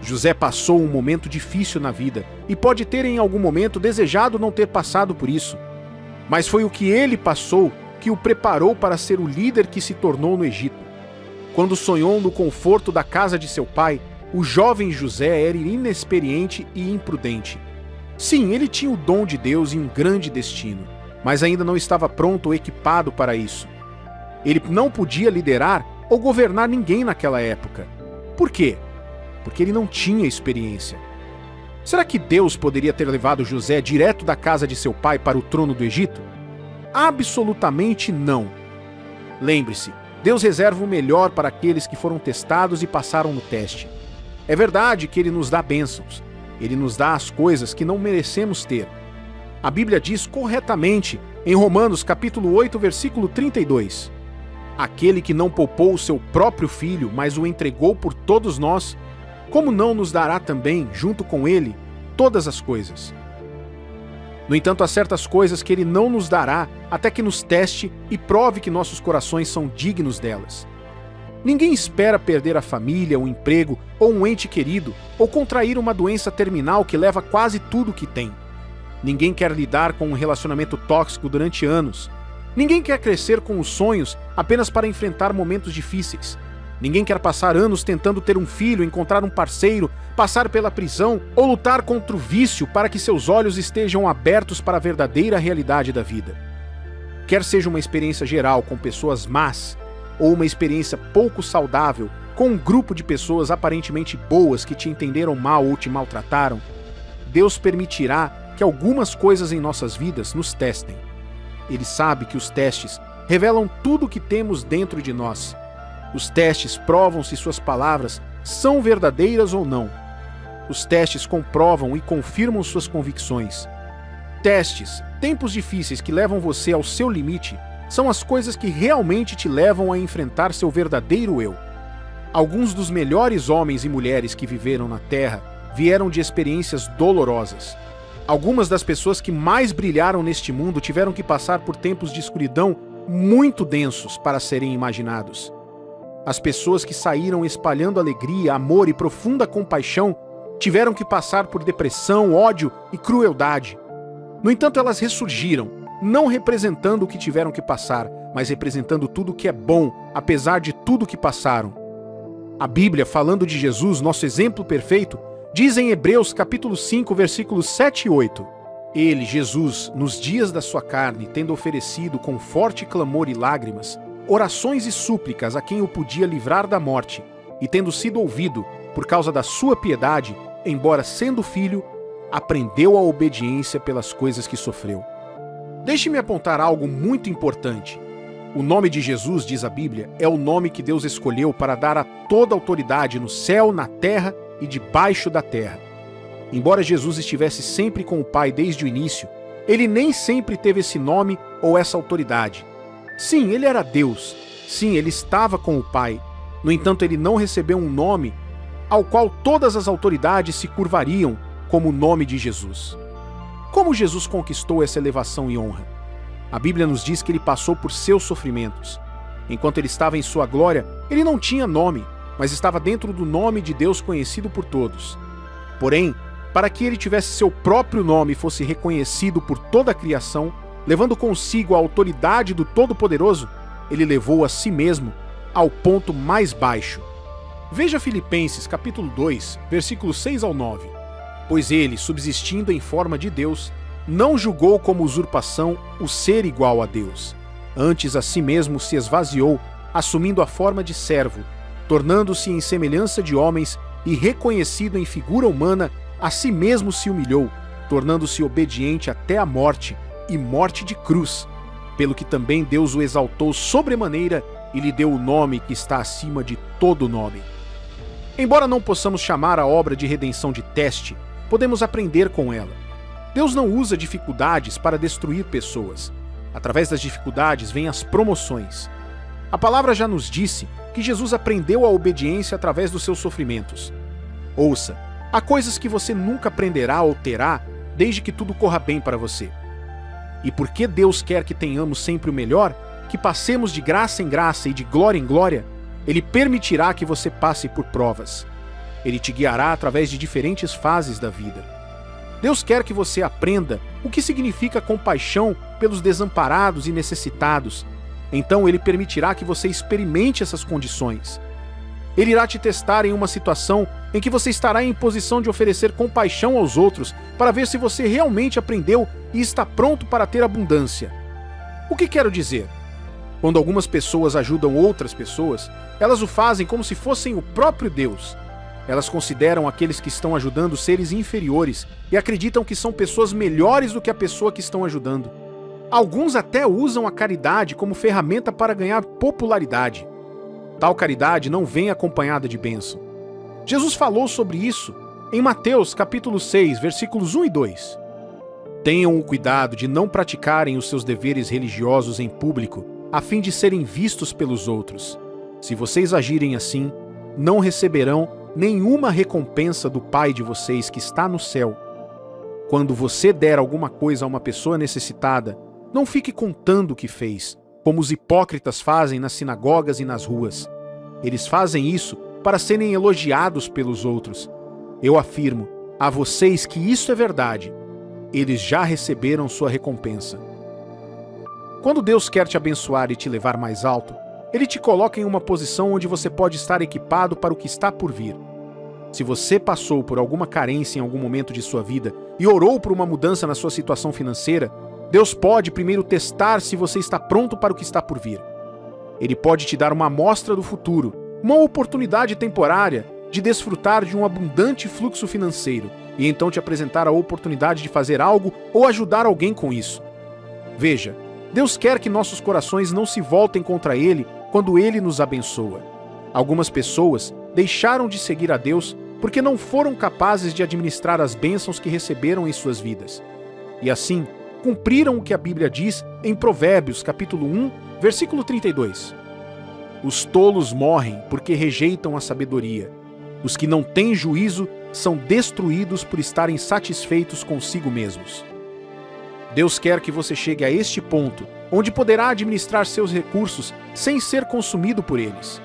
José passou um momento difícil na vida e pode ter em algum momento desejado não ter passado por isso. Mas foi o que ele passou que o preparou para ser o líder que se tornou no Egito. Quando sonhou no conforto da casa de seu pai, o jovem José era inexperiente e imprudente. Sim, ele tinha o dom de Deus e um grande destino, mas ainda não estava pronto ou equipado para isso. Ele não podia liderar ou governar ninguém naquela época. Por quê? Porque ele não tinha experiência. Será que Deus poderia ter levado José direto da casa de seu pai para o trono do Egito? Absolutamente não. Lembre-se, Deus reserva o melhor para aqueles que foram testados e passaram no teste. É verdade que Ele nos dá bênçãos. Ele nos dá as coisas que não merecemos ter. A Bíblia diz corretamente em Romanos capítulo 8, versículo 32. Aquele que não poupou o seu próprio filho, mas o entregou por todos nós, como não nos dará também, junto com ele, todas as coisas? No entanto, há certas coisas que Ele não nos dará até que nos teste e prove que nossos corações são dignos delas. Ninguém espera perder a família, um emprego ou um ente querido, ou contrair uma doença terminal que leva quase tudo o que tem. Ninguém quer lidar com um relacionamento tóxico durante anos. Ninguém quer crescer com os sonhos apenas para enfrentar momentos difíceis. Ninguém quer passar anos tentando ter um filho, encontrar um parceiro, passar pela prisão ou lutar contra o vício para que seus olhos estejam abertos para a verdadeira realidade da vida. Quer seja uma experiência geral com pessoas más, ou uma experiência pouco saudável com um grupo de pessoas aparentemente boas que te entenderam mal ou te maltrataram, Deus permitirá que algumas coisas em nossas vidas nos testem. Ele sabe que os testes revelam tudo o que temos dentro de nós. Os testes provam se suas palavras são verdadeiras ou não. Os testes comprovam e confirmam suas convicções. Testes, tempos difíceis que levam você ao seu limite, são as coisas que realmente te levam a enfrentar seu verdadeiro eu. Alguns dos melhores homens e mulheres que viveram na Terra vieram de experiências dolorosas. Algumas das pessoas que mais brilharam neste mundo tiveram que passar por tempos de escuridão muito densos para serem imaginados. As pessoas que saíram espalhando alegria, amor e profunda compaixão tiveram que passar por depressão, ódio e crueldade. No entanto, elas ressurgiram, não representando o que tiveram que passar, mas representando tudo o que é bom, apesar de tudo que passaram. A Bíblia, falando de Jesus, nosso exemplo perfeito, diz em Hebreus capítulo 5, versículos 7 e 8: Ele, Jesus, nos dias da sua carne, tendo oferecido com forte clamor e lágrimas, orações e súplicas a quem o podia livrar da morte, e tendo sido ouvido, por causa da sua piedade, embora sendo filho, aprendeu a obediência pelas coisas que sofreu. Deixe-me apontar algo muito importante. O nome de Jesus, diz a Bíblia, é o nome que Deus escolheu para dar a toda autoridade no céu, na terra e debaixo da terra. Embora Jesus estivesse sempre com o Pai desde o início, ele nem sempre teve esse nome ou essa autoridade. Sim, ele era Deus. Sim, ele estava com o Pai. No entanto, ele não recebeu um nome ao qual todas as autoridades se curvariam, como o nome de Jesus. Como Jesus conquistou essa elevação e honra? A Bíblia nos diz que ele passou por seus sofrimentos. Enquanto ele estava em sua glória, ele não tinha nome, mas estava dentro do nome de Deus conhecido por todos. Porém, para que ele tivesse seu próprio nome e fosse reconhecido por toda a criação, levando consigo a autoridade do Todo-Poderoso, ele levou a si mesmo ao ponto mais baixo. Veja Filipenses capítulo 2, versículos 6 ao 9. Pois ele, subsistindo em forma de Deus, não julgou como usurpação o ser igual a Deus. Antes a si mesmo se esvaziou, assumindo a forma de servo, tornando-se em semelhança de homens e reconhecido em figura humana, a si mesmo se humilhou, tornando-se obediente até a morte, e morte de cruz, pelo que também Deus o exaltou sobremaneira e lhe deu o nome que está acima de todo nome. Embora não possamos chamar a obra de redenção de teste, podemos aprender com ela. Deus não usa dificuldades para destruir pessoas. Através das dificuldades vêm as promoções. A palavra já nos disse que Jesus aprendeu a obediência através dos seus sofrimentos. Ouça, há coisas que você nunca aprenderá ou terá desde que tudo corra bem para você. E porque Deus quer que tenhamos sempre o melhor, que passemos de graça em graça e de glória em glória, Ele permitirá que você passe por provas. Ele te guiará através de diferentes fases da vida. Deus quer que você aprenda o que significa compaixão pelos desamparados e necessitados. Então Ele permitirá que você experimente essas condições. Ele irá te testar em uma situação em que você estará em posição de oferecer compaixão aos outros para ver se você realmente aprendeu e está pronto para ter abundância. O que quero dizer? Quando algumas pessoas ajudam outras pessoas, elas o fazem como se fossem o próprio Deus. Elas consideram aqueles que estão ajudando seres inferiores e acreditam que são pessoas melhores do que a pessoa que estão ajudando. Alguns até usam a caridade como ferramenta para ganhar popularidade. Tal caridade não vem acompanhada de bênção. Jesus falou sobre isso em Mateus capítulo 6, versículos 1 e 2. Tenham o cuidado de não praticarem os seus deveres religiosos em público, a fim de serem vistos pelos outros. Se vocês agirem assim, não receberão nenhuma recompensa do Pai de vocês que está no céu. Quando você der alguma coisa a uma pessoa necessitada, não fique contando o que fez, como os hipócritas fazem nas sinagogas e nas ruas. Eles fazem isso para serem elogiados pelos outros. Eu afirmo a vocês que isso é verdade. Eles já receberam sua recompensa. Quando Deus quer te abençoar e te levar mais alto, Ele te coloca em uma posição onde você pode estar equipado para o que está por vir. Se você passou por alguma carência em algum momento de sua vida e orou por uma mudança na sua situação financeira, Deus pode primeiro testar se você está pronto para o que está por vir. Ele pode te dar uma amostra do futuro, uma oportunidade temporária de desfrutar de um abundante fluxo financeiro e então te apresentar a oportunidade de fazer algo ou ajudar alguém com isso. Veja, Deus quer que nossos corações não se voltem contra Ele quando Ele nos abençoa. Algumas pessoas deixaram de seguir a Deus porque não foram capazes de administrar as bênçãos que receberam em suas vidas. E assim, cumpriram o que a Bíblia diz em Provérbios, capítulo 1, versículo 32. Os tolos morrem porque rejeitam a sabedoria. Os que não têm juízo são destruídos por estarem satisfeitos consigo mesmos. Deus quer que você chegue a este ponto, onde poderá administrar seus recursos sem ser consumido por eles.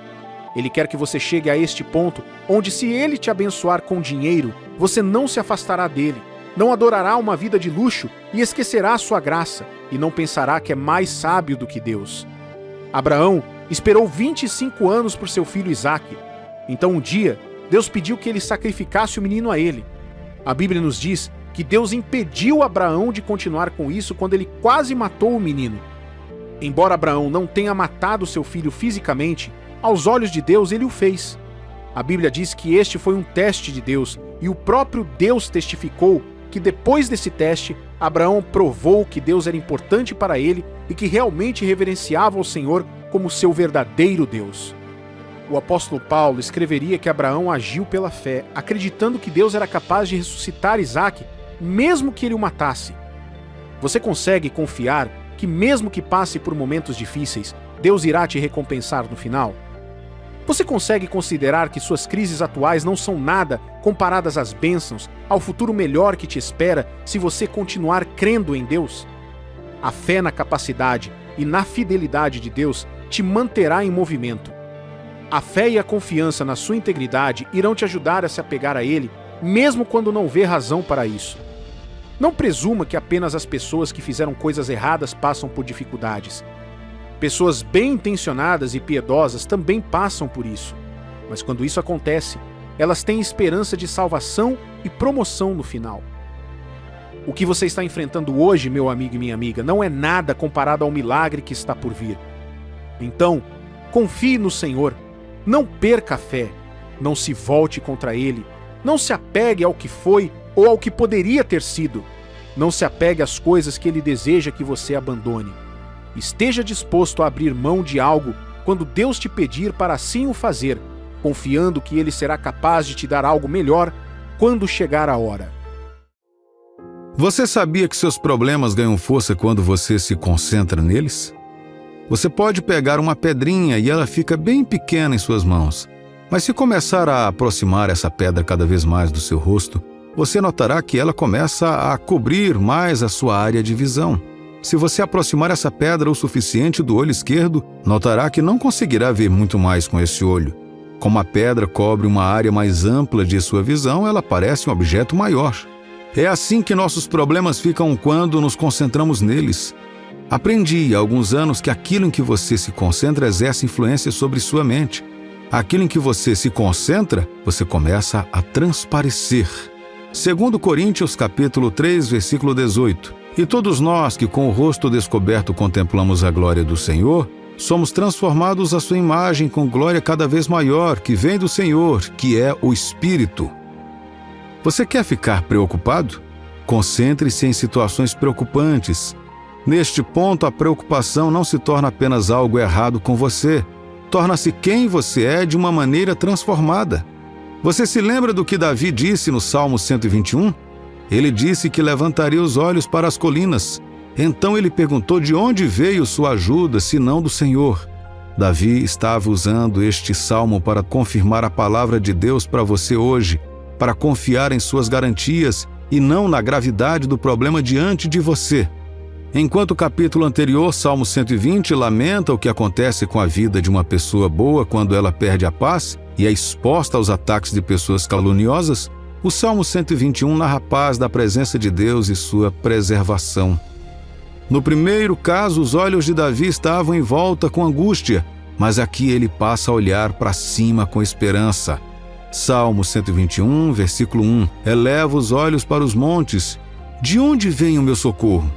Ele quer que você chegue a este ponto, onde se Ele te abençoar com dinheiro, Você não se afastará dele, não adorará uma vida de luxo e esquecerá sua graça, e não pensará que é mais sábio do que Deus. Abraão esperou 25 anos por seu filho Isaque. Então um dia, Deus pediu que ele sacrificasse o menino a ele. A Bíblia nos diz que Deus impediu Abraão de continuar com isso quando ele quase matou o menino. Embora Abraão não tenha matado seu filho fisicamente, aos olhos de Deus ele o fez. A Bíblia diz que este foi um teste de Deus, e o próprio Deus testificou que depois desse teste, Abraão provou que Deus era importante para ele e que realmente reverenciava o Senhor como seu verdadeiro Deus. O apóstolo Paulo escreveria que Abraão agiu pela fé, acreditando que Deus era capaz de ressuscitar Isaque, mesmo que ele o matasse. Você consegue confiar que mesmo que passe por momentos difíceis, Deus irá te recompensar no final? Você consegue considerar que suas crises atuais não são nada comparadas às bênçãos, ao futuro melhor que te espera se você continuar crendo em Deus? A fé na capacidade e na fidelidade de Deus te manterá em movimento. A fé e a confiança na sua integridade irão te ajudar a se apegar a Ele, mesmo quando não vê razão para isso. Não presuma que apenas as pessoas que fizeram coisas erradas passam por dificuldades. Pessoas bem intencionadas e piedosas também passam por isso. Mas quando isso acontece, elas têm esperança de salvação e promoção no final. O que você está enfrentando hoje, meu amigo e minha amiga, não é nada comparado ao milagre que está por vir. Então, confie no Senhor, não perca a fé, não se volte contra Ele, não se apegue ao que foi ou ao que poderia ter sido, não se apegue às coisas que Ele deseja que você abandone. Esteja disposto a abrir mão de algo quando Deus te pedir para assim o fazer, confiando que Ele será capaz de te dar algo melhor quando chegar a hora. Você sabia que seus problemas ganham força quando você se concentra neles? Você pode pegar uma pedrinha e ela fica bem pequena em suas mãos, mas se começar a aproximar essa pedra cada vez mais do seu rosto, você notará que ela começa a cobrir mais a sua área de visão. Se você aproximar essa pedra o suficiente do olho esquerdo, notará que não conseguirá ver muito mais com esse olho. Como a pedra cobre uma área mais ampla de sua visão, ela parece um objeto maior. É assim que nossos problemas ficam quando nos concentramos neles. Aprendi há alguns anos que aquilo em que você se concentra exerce influência sobre sua mente. Aquilo em que você se concentra, você começa a transparecer. 2 Coríntios capítulo 3, versículo 18. E todos nós que com o rosto descoberto contemplamos a glória do Senhor, somos transformados à sua imagem com glória cada vez maior, que vem do Senhor, que é o Espírito. Você quer ficar preocupado? Concentre-se em situações preocupantes. Neste ponto, a preocupação não se torna apenas algo errado com você, torna-se quem você é de uma maneira transformada. Você se lembra do que Davi disse no Salmo 121? Ele disse que levantaria os olhos para as colinas. Então ele perguntou de onde veio sua ajuda, senão do Senhor. Davi estava usando este salmo para confirmar a palavra de Deus para você hoje, para confiar em suas garantias e não na gravidade do problema diante de você. Enquanto o capítulo anterior, Salmo 120, lamenta o que acontece com a vida de uma pessoa boa quando ela perde a paz e é exposta aos ataques de pessoas caluniosas, o Salmo 121 narra a paz da presença de Deus e sua preservação. No primeiro caso, os olhos de Davi estavam em volta com angústia, mas aqui ele passa a olhar para cima com esperança. Salmo 121, versículo 1. Eleva os olhos para os montes. De onde vem o meu socorro?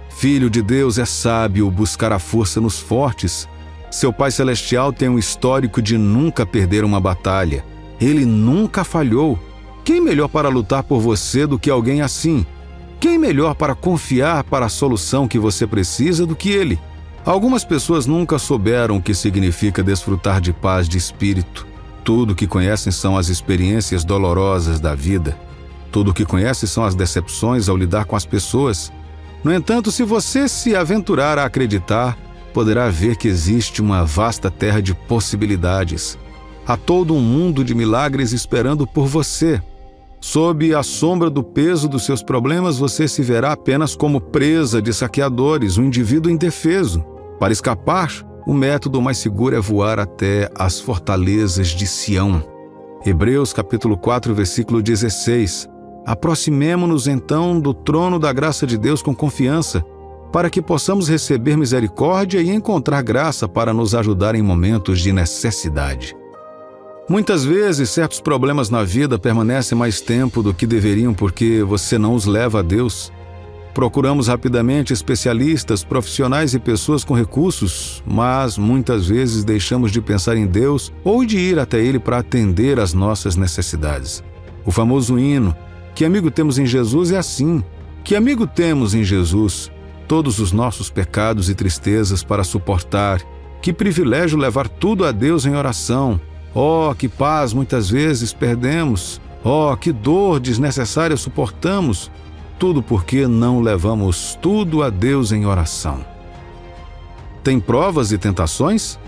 Filho de Deus é sábio buscar a força nos fortes. Seu Pai Celestial tem um histórico de nunca perder uma batalha. Ele nunca falhou. Quem melhor para lutar por você do que alguém assim? Quem melhor para confiar para a solução que você precisa do que ele? Algumas pessoas nunca souberam o que significa desfrutar de paz de espírito. Tudo o que conhecem são as experiências dolorosas da vida. Tudo o que conhecem são as decepções ao lidar com as pessoas. No entanto, se você se aventurar a acreditar, poderá ver que existe uma vasta terra de possibilidades. Há todo um mundo de milagres esperando por você. Sob a sombra do peso dos seus problemas, você se verá apenas como presa de saqueadores, um indivíduo indefeso. Para escapar, o método mais seguro é voar até as fortalezas de Sião. Hebreus capítulo 4, versículo 16. Aproximemo-nos então do trono da graça de Deus com confiança, para que possamos receber misericórdia e encontrar graça para nos ajudar em momentos de necessidade. Muitas vezes, certos problemas na vida permanecem mais tempo do que deveriam porque você não os leva a Deus. Procuramos rapidamente especialistas, profissionais e pessoas com recursos, mas muitas vezes deixamos de pensar em Deus ou de ir até Ele para atender às nossas necessidades. O famoso hino, "Que amigo temos em Jesus", é assim. Que amigo temos em Jesus? Todos os nossos pecados e tristezas para suportar. Que privilégio levar tudo a Deus em oração. Oh, que paz muitas vezes perdemos. Oh, que dor desnecessária suportamos. Tudo porque não levamos tudo a Deus em oração. Tem provas e tentações?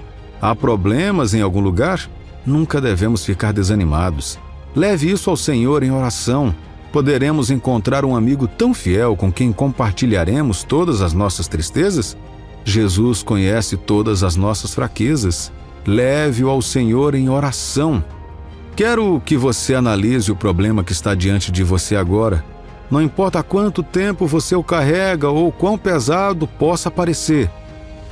Há problemas em algum lugar? Nunca devemos ficar desanimados. Leve isso ao Senhor em oração. Poderemos encontrar um amigo tão fiel com quem compartilharemos todas as nossas tristezas? Jesus conhece todas as nossas fraquezas. Leve-o ao Senhor em oração. Quero que você analise o problema que está diante de você agora. Não importa há quanto tempo você o carrega ou quão pesado possa parecer.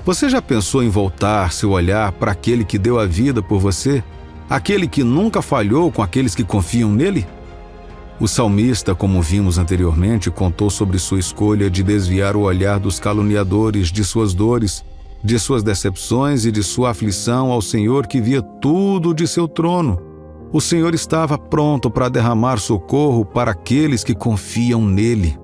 Você já pensou em voltar seu olhar para aquele que deu a vida por você? Aquele que nunca falhou com aqueles que confiam nele? O salmista, como vimos anteriormente, contou sobre sua escolha de desviar o olhar dos caluniadores, de suas dores, de suas decepções e de sua aflição ao Senhor que via tudo de seu trono. O Senhor estava pronto para derramar socorro para aqueles que confiam nele.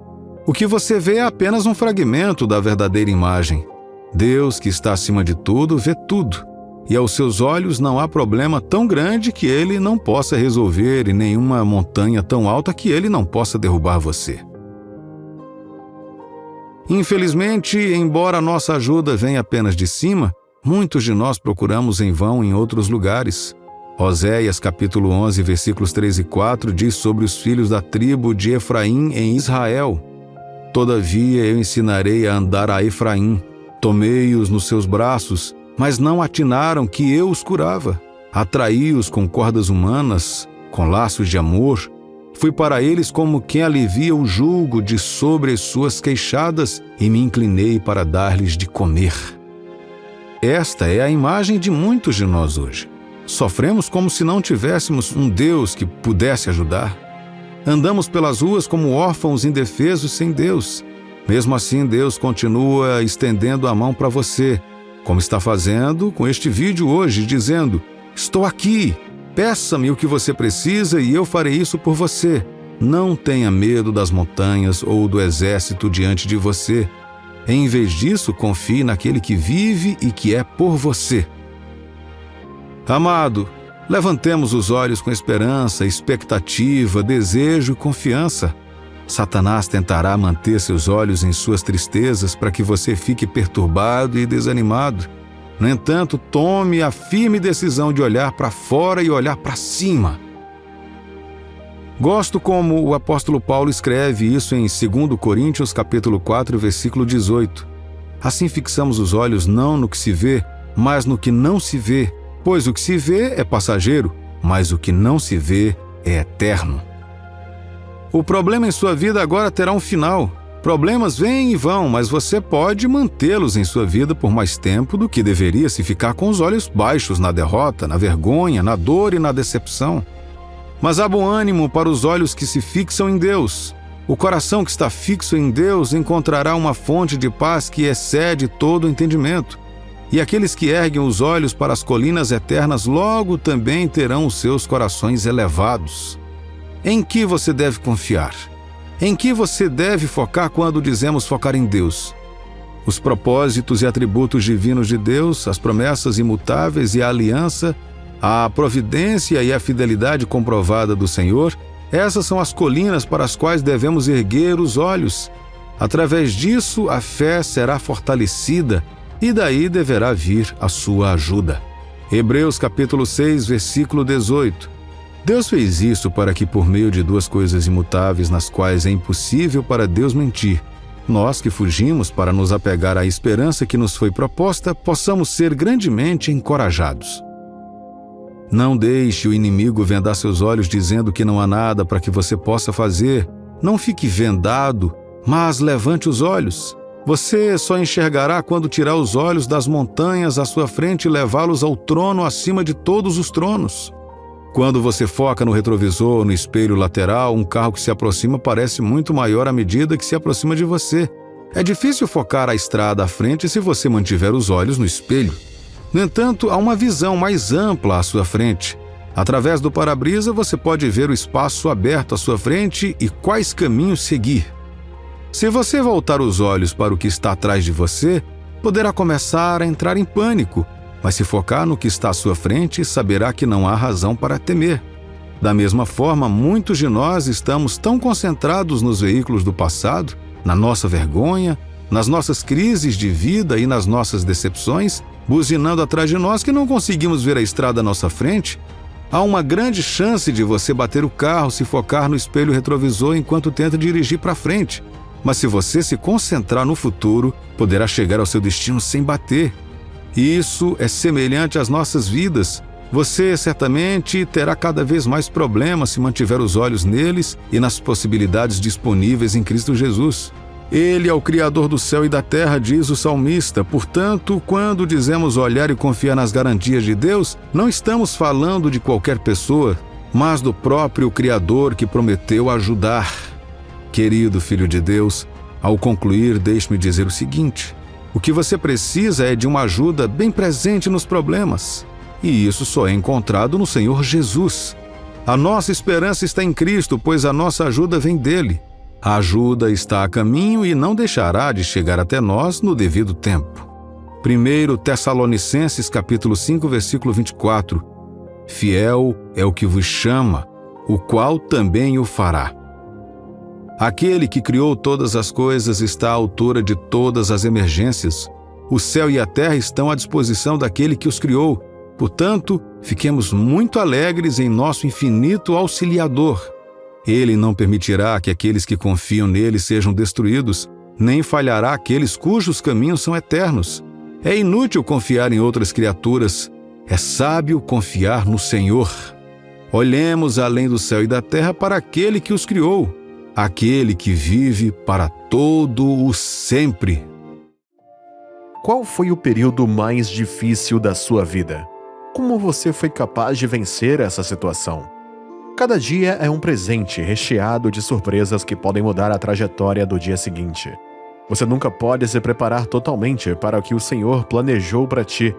O que você vê é apenas um fragmento da verdadeira imagem. Deus, que está acima de tudo, vê tudo. E aos seus olhos não há problema tão grande que ele não possa resolver e nenhuma montanha tão alta que ele não possa derrubar você. Infelizmente, embora a nossa ajuda venha apenas de cima, muitos de nós procuramos em vão em outros lugares. Oséias capítulo 11, versículos 3 e 4 diz sobre os filhos da tribo de Efraim em Israel: "Todavia eu ensinarei a andar a Efraim. Tomei-os nos seus braços, mas não atinaram que eu os curava. Atraí-os com cordas humanas, com laços de amor. Fui para eles como quem alivia o jugo de sobre as suas queixadas e me inclinei para dar-lhes de comer." Esta é a imagem de muitos de nós hoje. Sofremos como se não tivéssemos um Deus que pudesse ajudar. Andamos pelas ruas como órfãos indefesos sem Deus. Mesmo assim, Deus continua estendendo a mão para você, como está fazendo com este vídeo hoje, dizendo: "Estou aqui, peça-me o que você precisa e eu farei isso por você." Não tenha medo das montanhas ou do exército diante de você. Em vez disso, confie naquele que vive e que é por você. Amado, levantemos os olhos com esperança, expectativa, desejo e confiança. Satanás tentará manter seus olhos em suas tristezas para que você fique perturbado e desanimado. No entanto, tome a firme decisão de olhar para fora e olhar para cima. Gosto como o apóstolo Paulo escreve isso em 2 Coríntios capítulo 4, versículo 18. Assim fixamos os olhos não no que se vê, mas no que não se vê, pois o que se vê é passageiro, mas o que não se vê é eterno. O problema em sua vida agora terá um final. Problemas vêm e vão, mas você pode mantê-los em sua vida por mais tempo do que deveria se ficar com os olhos baixos na derrota, na vergonha, na dor e na decepção. Mas há bom ânimo para os olhos que se fixam em Deus. O coração que está fixo em Deus encontrará uma fonte de paz que excede todo o entendimento. E aqueles que erguem os olhos para as colinas eternas logo também terão os seus corações elevados. Em que você deve confiar? Em que você deve focar quando dizemos focar em Deus? Os propósitos e atributos divinos de Deus, as promessas imutáveis e a aliança, a providência e a fidelidade comprovada do Senhor, essas são as colinas para as quais devemos erguer os olhos. Através disso, a fé será fortalecida e daí deverá vir a sua ajuda. Hebreus capítulo 6, versículo 18. Deus fez isso para que, por meio de duas coisas imutáveis nas quais é impossível para Deus mentir, nós que fugimos para nos apegar à esperança que nos foi proposta, possamos ser grandemente encorajados. Não deixe o inimigo vendar seus olhos dizendo que não há nada para que você possa fazer. Não fique vendado, mas levante os olhos. Você só enxergará quando tirar os olhos das montanhas à sua frente e levá-los ao trono acima de todos os tronos. Quando você foca no retrovisor, no espelho lateral, um carro que se aproxima parece muito maior à medida que se aproxima de você. É difícil focar a estrada à frente se você mantiver os olhos no espelho. No entanto, há uma visão mais ampla à sua frente. Através do para-brisa, você pode ver o espaço aberto à sua frente e quais caminhos seguir. Se você voltar os olhos para o que está atrás de você, poderá começar a entrar em pânico, mas se focar no que está à sua frente, saberá que não há razão para temer. Da mesma forma, muitos de nós estamos tão concentrados nos veículos do passado, na nossa vergonha, nas nossas crises de vida e nas nossas decepções, buzinando atrás de nós que não conseguimos ver a estrada à nossa frente. Há uma grande chance de você bater o carro se focar no espelho retrovisor enquanto tenta dirigir para frente. Mas se você se concentrar no futuro, poderá chegar ao seu destino sem bater. Isso é semelhante às nossas vidas. Você certamente terá cada vez mais problemas se mantiver os olhos neles e nas possibilidades disponíveis em Cristo Jesus. Ele é o Criador do céu e da terra, diz o salmista. Portanto, quando dizemos olhar e confiar nas garantias de Deus, não estamos falando de qualquer pessoa, mas do próprio Criador que prometeu ajudar. Querido Filho de Deus, ao concluir, deixe-me dizer o seguinte: o que você precisa é de uma ajuda bem presente nos problemas. E isso só é encontrado no Senhor Jesus. A nossa esperança está em Cristo, pois a nossa ajuda vem dele. A ajuda está a caminho e não deixará de chegar até nós no devido tempo. 1 Tessalonicenses capítulo 5, versículo 24. Fiel é o que vos chama, o qual também o fará. Aquele que criou todas as coisas está à altura de todas as emergências. O céu e a terra estão à disposição daquele que os criou. Portanto, fiquemos muito alegres em nosso infinito auxiliador. Ele não permitirá que aqueles que confiam nele sejam destruídos, nem falhará aqueles cujos caminhos são eternos. É inútil confiar em outras criaturas. É sábio confiar no Senhor. Olhemos além do céu e da terra para aquele que os criou, aquele que vive para todo o sempre. Qual foi o período mais difícil da sua vida? Como você foi capaz de vencer essa situação? Cada dia é um presente recheado de surpresas que podem mudar a trajetória do dia seguinte. Você nunca pode se preparar totalmente para o que o Senhor planejou para ti.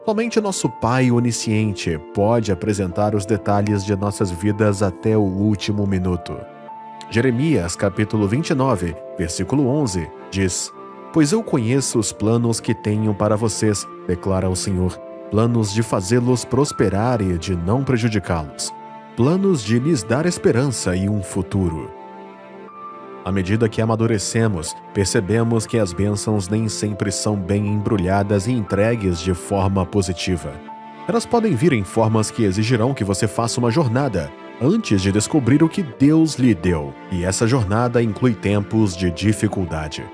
Somente nosso Pai onisciente pode apresentar os detalhes de nossas vidas até o último minuto. Jeremias capítulo 29, versículo 11, diz: Pois eu conheço os planos que tenho para vocês, declara o Senhor, planos de fazê-los prosperar e de não prejudicá-los. Planos de lhes dar esperança e um futuro. À medida que amadurecemos, percebemos que as bênçãos nem sempre são bem embrulhadas e entregues de forma positiva. Elas podem vir em formas que exigirão que você faça uma jornada antes de descobrir o que Deus lhe deu, e essa jornada inclui tempos de dificuldade.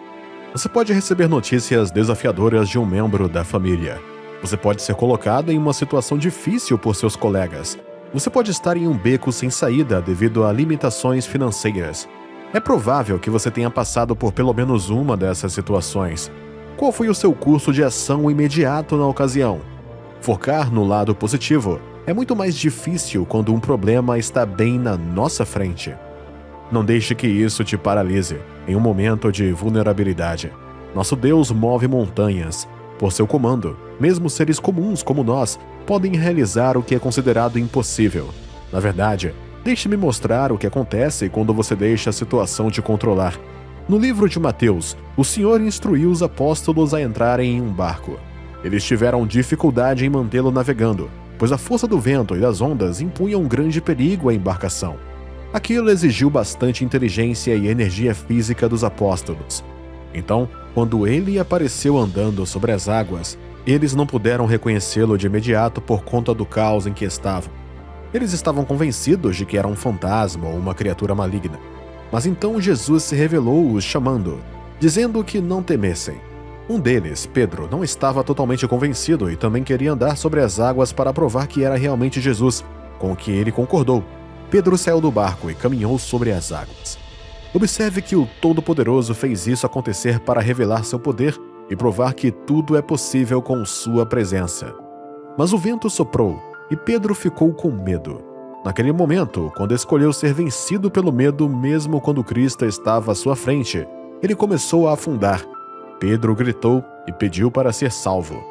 Você pode receber notícias desafiadoras de um membro da família. Você pode ser colocado em uma situação difícil por seus colegas. Você pode estar em um beco sem saída devido a limitações financeiras. É provável que você tenha passado por pelo menos uma dessas situações. Qual foi o seu curso de ação imediato na ocasião? Focar no lado positivo é muito mais difícil quando um problema está bem na nossa frente. Não deixe que isso te paralise em um momento de vulnerabilidade. Nosso Deus move montanhas. Por seu comando, mesmo seres comuns como nós podem realizar o que é considerado impossível. Na verdade, deixe-me mostrar o que acontece quando você deixa a situação te controlar. No livro de Mateus, o Senhor instruiu os apóstolos a entrarem em um barco. Eles tiveram dificuldade em mantê-lo navegando, pois a força do vento e das ondas impunha um grande perigo à embarcação. Aquilo exigiu bastante inteligência e energia física dos apóstolos. Então, quando ele apareceu andando sobre as águas, eles não puderam reconhecê-lo de imediato por conta do caos em que estavam. Eles estavam convencidos de que era um fantasma ou uma criatura maligna. Mas então Jesus se revelou os chamando, dizendo que não temessem. Um deles, Pedro, não estava totalmente convencido e também queria andar sobre as águas para provar que era realmente Jesus, com o que ele concordou. Pedro saiu do barco e caminhou sobre as águas. Observe que o Todo-Poderoso fez isso acontecer para revelar seu poder e provar que tudo é possível com sua presença. Mas o vento soprou e Pedro ficou com medo. Naquele momento, quando escolheu ser vencido pelo medo, mesmo quando Cristo estava à sua frente, ele começou a afundar. Pedro gritou e pediu para ser salvo.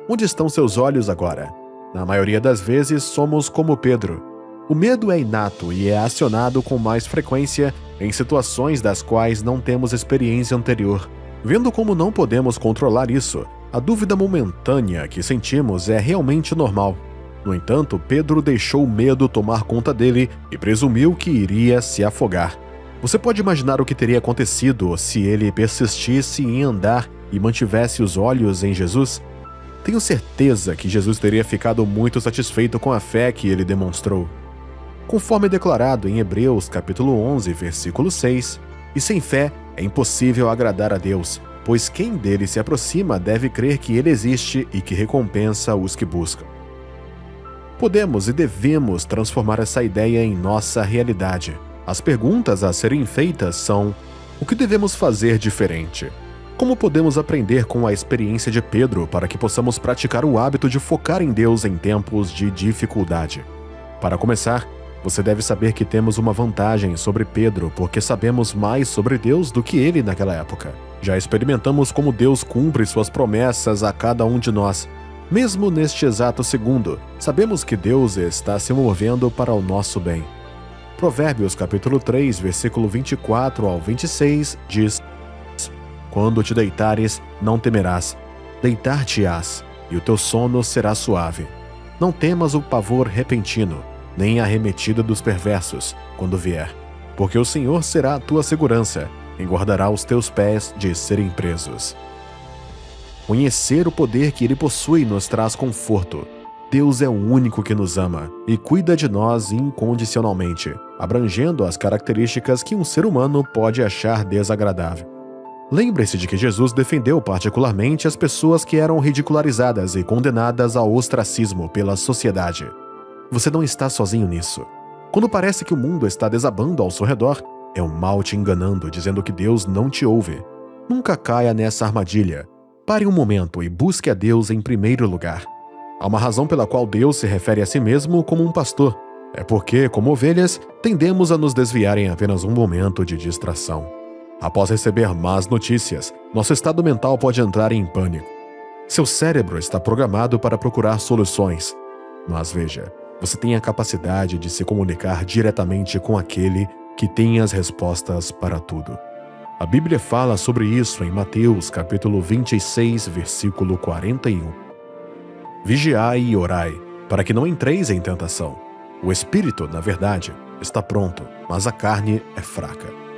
Onde estão seus olhos agora? Na maioria das vezes, somos como Pedro. O medo é inato e é acionado com mais frequência em situações das quais não temos experiência anterior. Vendo como não podemos controlar isso, a dúvida momentânea que sentimos é realmente normal. No entanto, Pedro deixou o medo tomar conta dele e presumiu que iria se afogar. Você pode imaginar o que teria acontecido se ele persistisse em andar e mantivesse os olhos em Jesus? Tenho certeza que Jesus teria ficado muito satisfeito com a fé que ele demonstrou. Conforme declarado em Hebreus capítulo 11, versículo 6, e sem fé é impossível agradar a Deus, pois quem dele se aproxima deve crer que ele existe e que recompensa os que buscam. Podemos e devemos transformar essa ideia em nossa realidade. As perguntas a serem feitas são: o que devemos fazer diferente? Como podemos aprender com a experiência de Pedro para que possamos praticar o hábito de focar em Deus em tempos de dificuldade? Para começar, você deve saber que temos uma vantagem sobre Pedro porque sabemos mais sobre Deus do que ele naquela época. Já experimentamos como Deus cumpre suas promessas a cada um de nós. Mesmo neste exato segundo, sabemos que Deus está se movendo para o nosso bem. Provérbios capítulo 3, versículo 24 ao 26 diz: quando te deitares, não temerás. Deitar-te-ás, e o teu sono será suave. Não temas o pavor repentino, nem a arremetida dos perversos, quando vier. Porque o Senhor será a tua segurança, e guardará os teus pés de serem presos. Conhecer o poder que Ele possui nos traz conforto. Deus é o único que nos ama e cuida de nós incondicionalmente, abrangendo as características que um ser humano pode achar desagradável. Lembre-se de que Jesus defendeu particularmente as pessoas que eram ridicularizadas e condenadas ao ostracismo pela sociedade. Você não está sozinho nisso. Quando parece que o mundo está desabando ao seu redor, é o mal te enganando, dizendo que Deus não te ouve. Nunca caia nessa armadilha. Pare um momento e busque a Deus em primeiro lugar. Há uma razão pela qual Deus se refere a si mesmo como um pastor. É porque, como ovelhas, tendemos a nos desviar em apenas um momento de distração. Após receber más notícias, nosso estado mental pode entrar em pânico. Seu cérebro está programado para procurar soluções. Mas veja, você tem a capacidade de se comunicar diretamente com aquele que tem as respostas para tudo. A Bíblia fala sobre isso em Mateus capítulo 26, versículo 41. Vigiai e orai, para que não entreis em tentação. O espírito, na verdade, está pronto, mas a carne é fraca.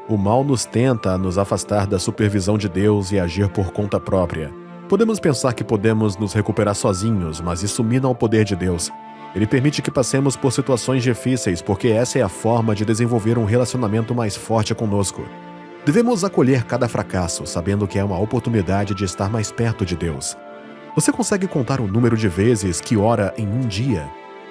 O mal nos tenta a nos afastar da supervisão de Deus e agir por conta própria. Podemos pensar que podemos nos recuperar sozinhos, mas isso mina o poder de Deus. Ele permite que passemos por situações difíceis porque essa é a forma de desenvolver um relacionamento mais forte conosco. Devemos acolher cada fracasso, sabendo que é uma oportunidade de estar mais perto de Deus. Você consegue contar o número de vezes que ora em um dia?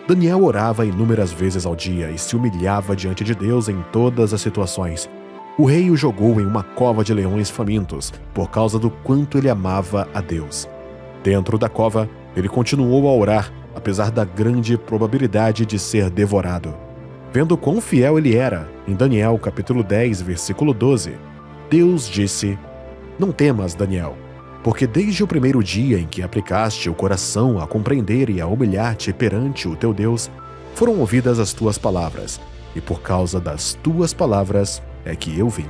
Daniel orava inúmeras vezes ao dia e se humilhava diante de Deus em todas as situações. O rei o jogou em uma cova de leões famintos, por causa do quanto ele amava a Deus. Dentro da cova, ele continuou a orar, apesar da grande probabilidade de ser devorado. Vendo quão fiel ele era, em Daniel capítulo 10, versículo 12, Deus disse: não temas, Daniel, porque desde o primeiro dia em que aplicaste o coração a compreender e a humilhar-te perante o teu Deus, foram ouvidas as tuas palavras, e por causa das tuas palavras é que eu vim.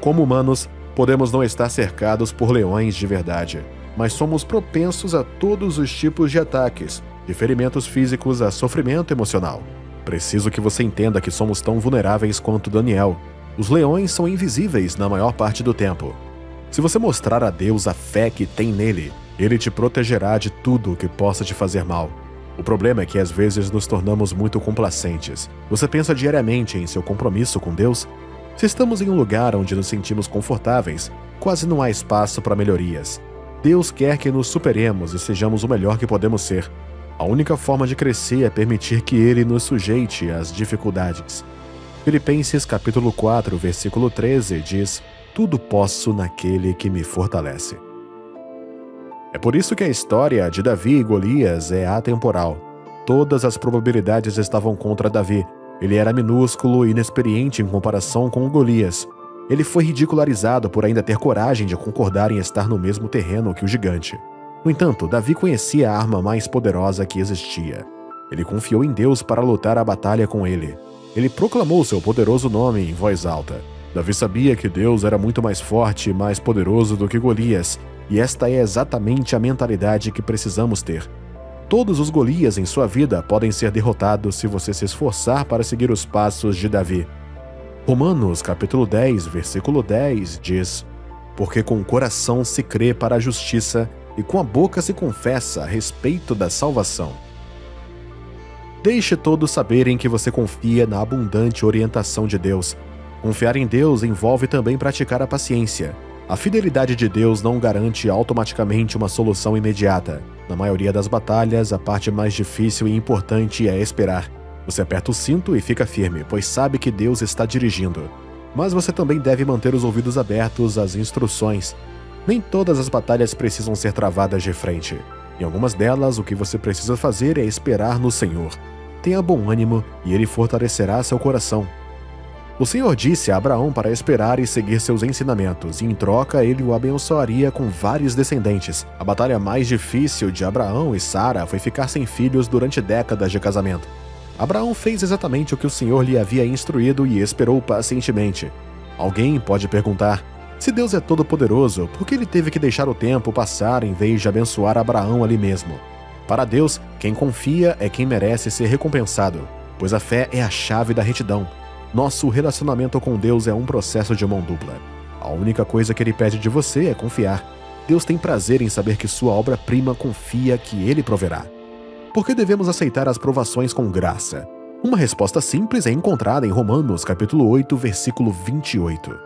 Como humanos, podemos não estar cercados por leões de verdade, mas somos propensos a todos os tipos de ataques, de ferimentos físicos a sofrimento emocional. Preciso que você entenda que somos tão vulneráveis quanto Daniel. Os leões são invisíveis na maior parte do tempo. Se você mostrar a Deus a fé que tem nele, ele te protegerá de tudo que possa te fazer mal. O problema é que às vezes nos tornamos muito complacentes. Você pensa diariamente em seu compromisso com Deus? Se estamos em um lugar onde nos sentimos confortáveis, quase não há espaço para melhorias. Deus quer que nos superemos e sejamos o melhor que podemos ser. A única forma de crescer é permitir que Ele nos sujeite às dificuldades. Filipenses capítulo 4, versículo 13 diz: "Tudo posso naquele que me fortalece." É por isso que a história de Davi e Golias é atemporal. Todas as probabilidades estavam contra Davi. Ele era minúsculo e inexperiente em comparação com Golias. Ele foi ridicularizado por ainda ter coragem de concordar em estar no mesmo terreno que o gigante. No entanto, Davi conhecia a arma mais poderosa que existia. Ele confiou em Deus para lutar a batalha com ele. Ele proclamou seu poderoso nome em voz alta. Davi sabia que Deus era muito mais forte e mais poderoso do que Golias, e esta é exatamente a mentalidade que precisamos ter. Todos os Golias em sua vida podem ser derrotados se você se esforçar para seguir os passos de Davi. Romanos capítulo 10, versículo 10 diz: "Porque com o coração se crê para a justiça e com a boca se confessa a respeito da salvação." Deixe todos saberem que você confia na abundante orientação de Deus. Confiar em Deus envolve também praticar a paciência. A fidelidade de Deus não garante automaticamente uma solução imediata. Na maioria das batalhas, a parte mais difícil e importante é esperar. Você aperta o cinto e fica firme, pois sabe que Deus está dirigindo. Mas você também deve manter os ouvidos abertos às instruções. Nem todas as batalhas precisam ser travadas de frente. Em algumas delas, o que você precisa fazer é esperar no Senhor. Tenha bom ânimo e Ele fortalecerá seu coração. O Senhor disse a Abraão para esperar e seguir seus ensinamentos, e em troca ele o abençoaria com vários descendentes. A batalha mais difícil de Abraão e Sara foi ficar sem filhos durante décadas de casamento. Abraão fez exatamente o que o Senhor lhe havia instruído e esperou pacientemente. Alguém pode perguntar: se Deus é todo-poderoso, por que ele teve que deixar o tempo passar em vez de abençoar Abraão ali mesmo? Para Deus, quem confia é quem merece ser recompensado, pois a fé é a chave da retidão. Nosso relacionamento com Deus é um processo de mão dupla. A única coisa que Ele pede de você é confiar. Deus tem prazer em saber que sua obra-prima confia que Ele proverá. Por que devemos aceitar as provações com graça? Uma resposta simples é encontrada em Romanos capítulo 8, versículo 28.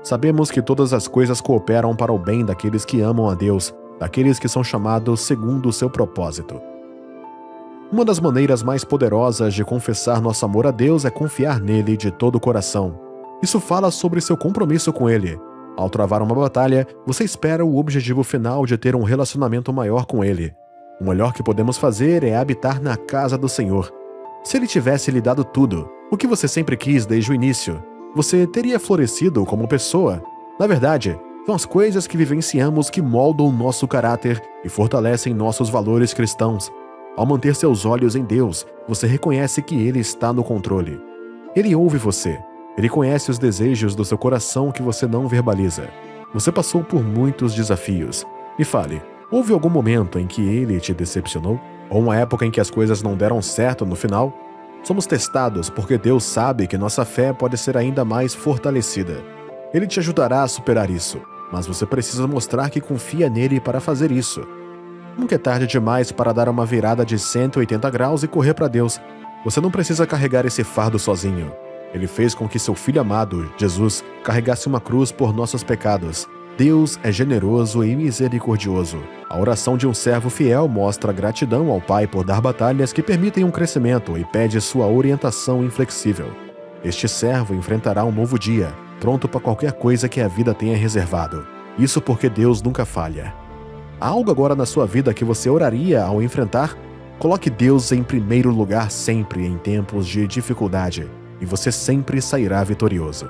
Sabemos que todas as coisas cooperam para o bem daqueles que amam a Deus, daqueles que são chamados segundo o seu propósito. Uma das maneiras mais poderosas de confessar nosso amor a Deus é confiar nele de todo o coração. Isso fala sobre seu compromisso com Ele. Ao travar uma batalha, você espera o objetivo final de ter um relacionamento maior com Ele. O melhor que podemos fazer é habitar na casa do Senhor. Se Ele tivesse lhe dado tudo, o que você sempre quis desde o início, você teria florescido como pessoa. Na verdade, são as coisas que vivenciamos que moldam nosso caráter e fortalecem nossos valores cristãos. Ao manter seus olhos em Deus, você reconhece que Ele está no controle. Ele ouve você. Ele conhece os desejos do seu coração que você não verbaliza. Você passou por muitos desafios. Me fale, houve algum momento em que Ele te decepcionou? Ou uma época em que as coisas não deram certo no final? Somos testados porque Deus sabe que nossa fé pode ser ainda mais fortalecida. Ele te ajudará a superar isso, mas você precisa mostrar que confia nele para fazer isso. Nunca é tarde demais para dar uma virada de 180 graus e correr para Deus. Você não precisa carregar esse fardo sozinho. Ele fez com que seu Filho amado, Jesus, carregasse uma cruz por nossos pecados. Deus é generoso e misericordioso. A oração de um servo fiel mostra gratidão ao Pai por dar batalhas que permitem um crescimento e pede sua orientação inflexível. Este servo enfrentará um novo dia, pronto para qualquer coisa que a vida tenha reservado. Isso porque Deus nunca falha. Há algo agora na sua vida que você oraria ao enfrentar? Coloque Deus em primeiro lugar sempre em tempos de dificuldade, e você sempre sairá vitorioso.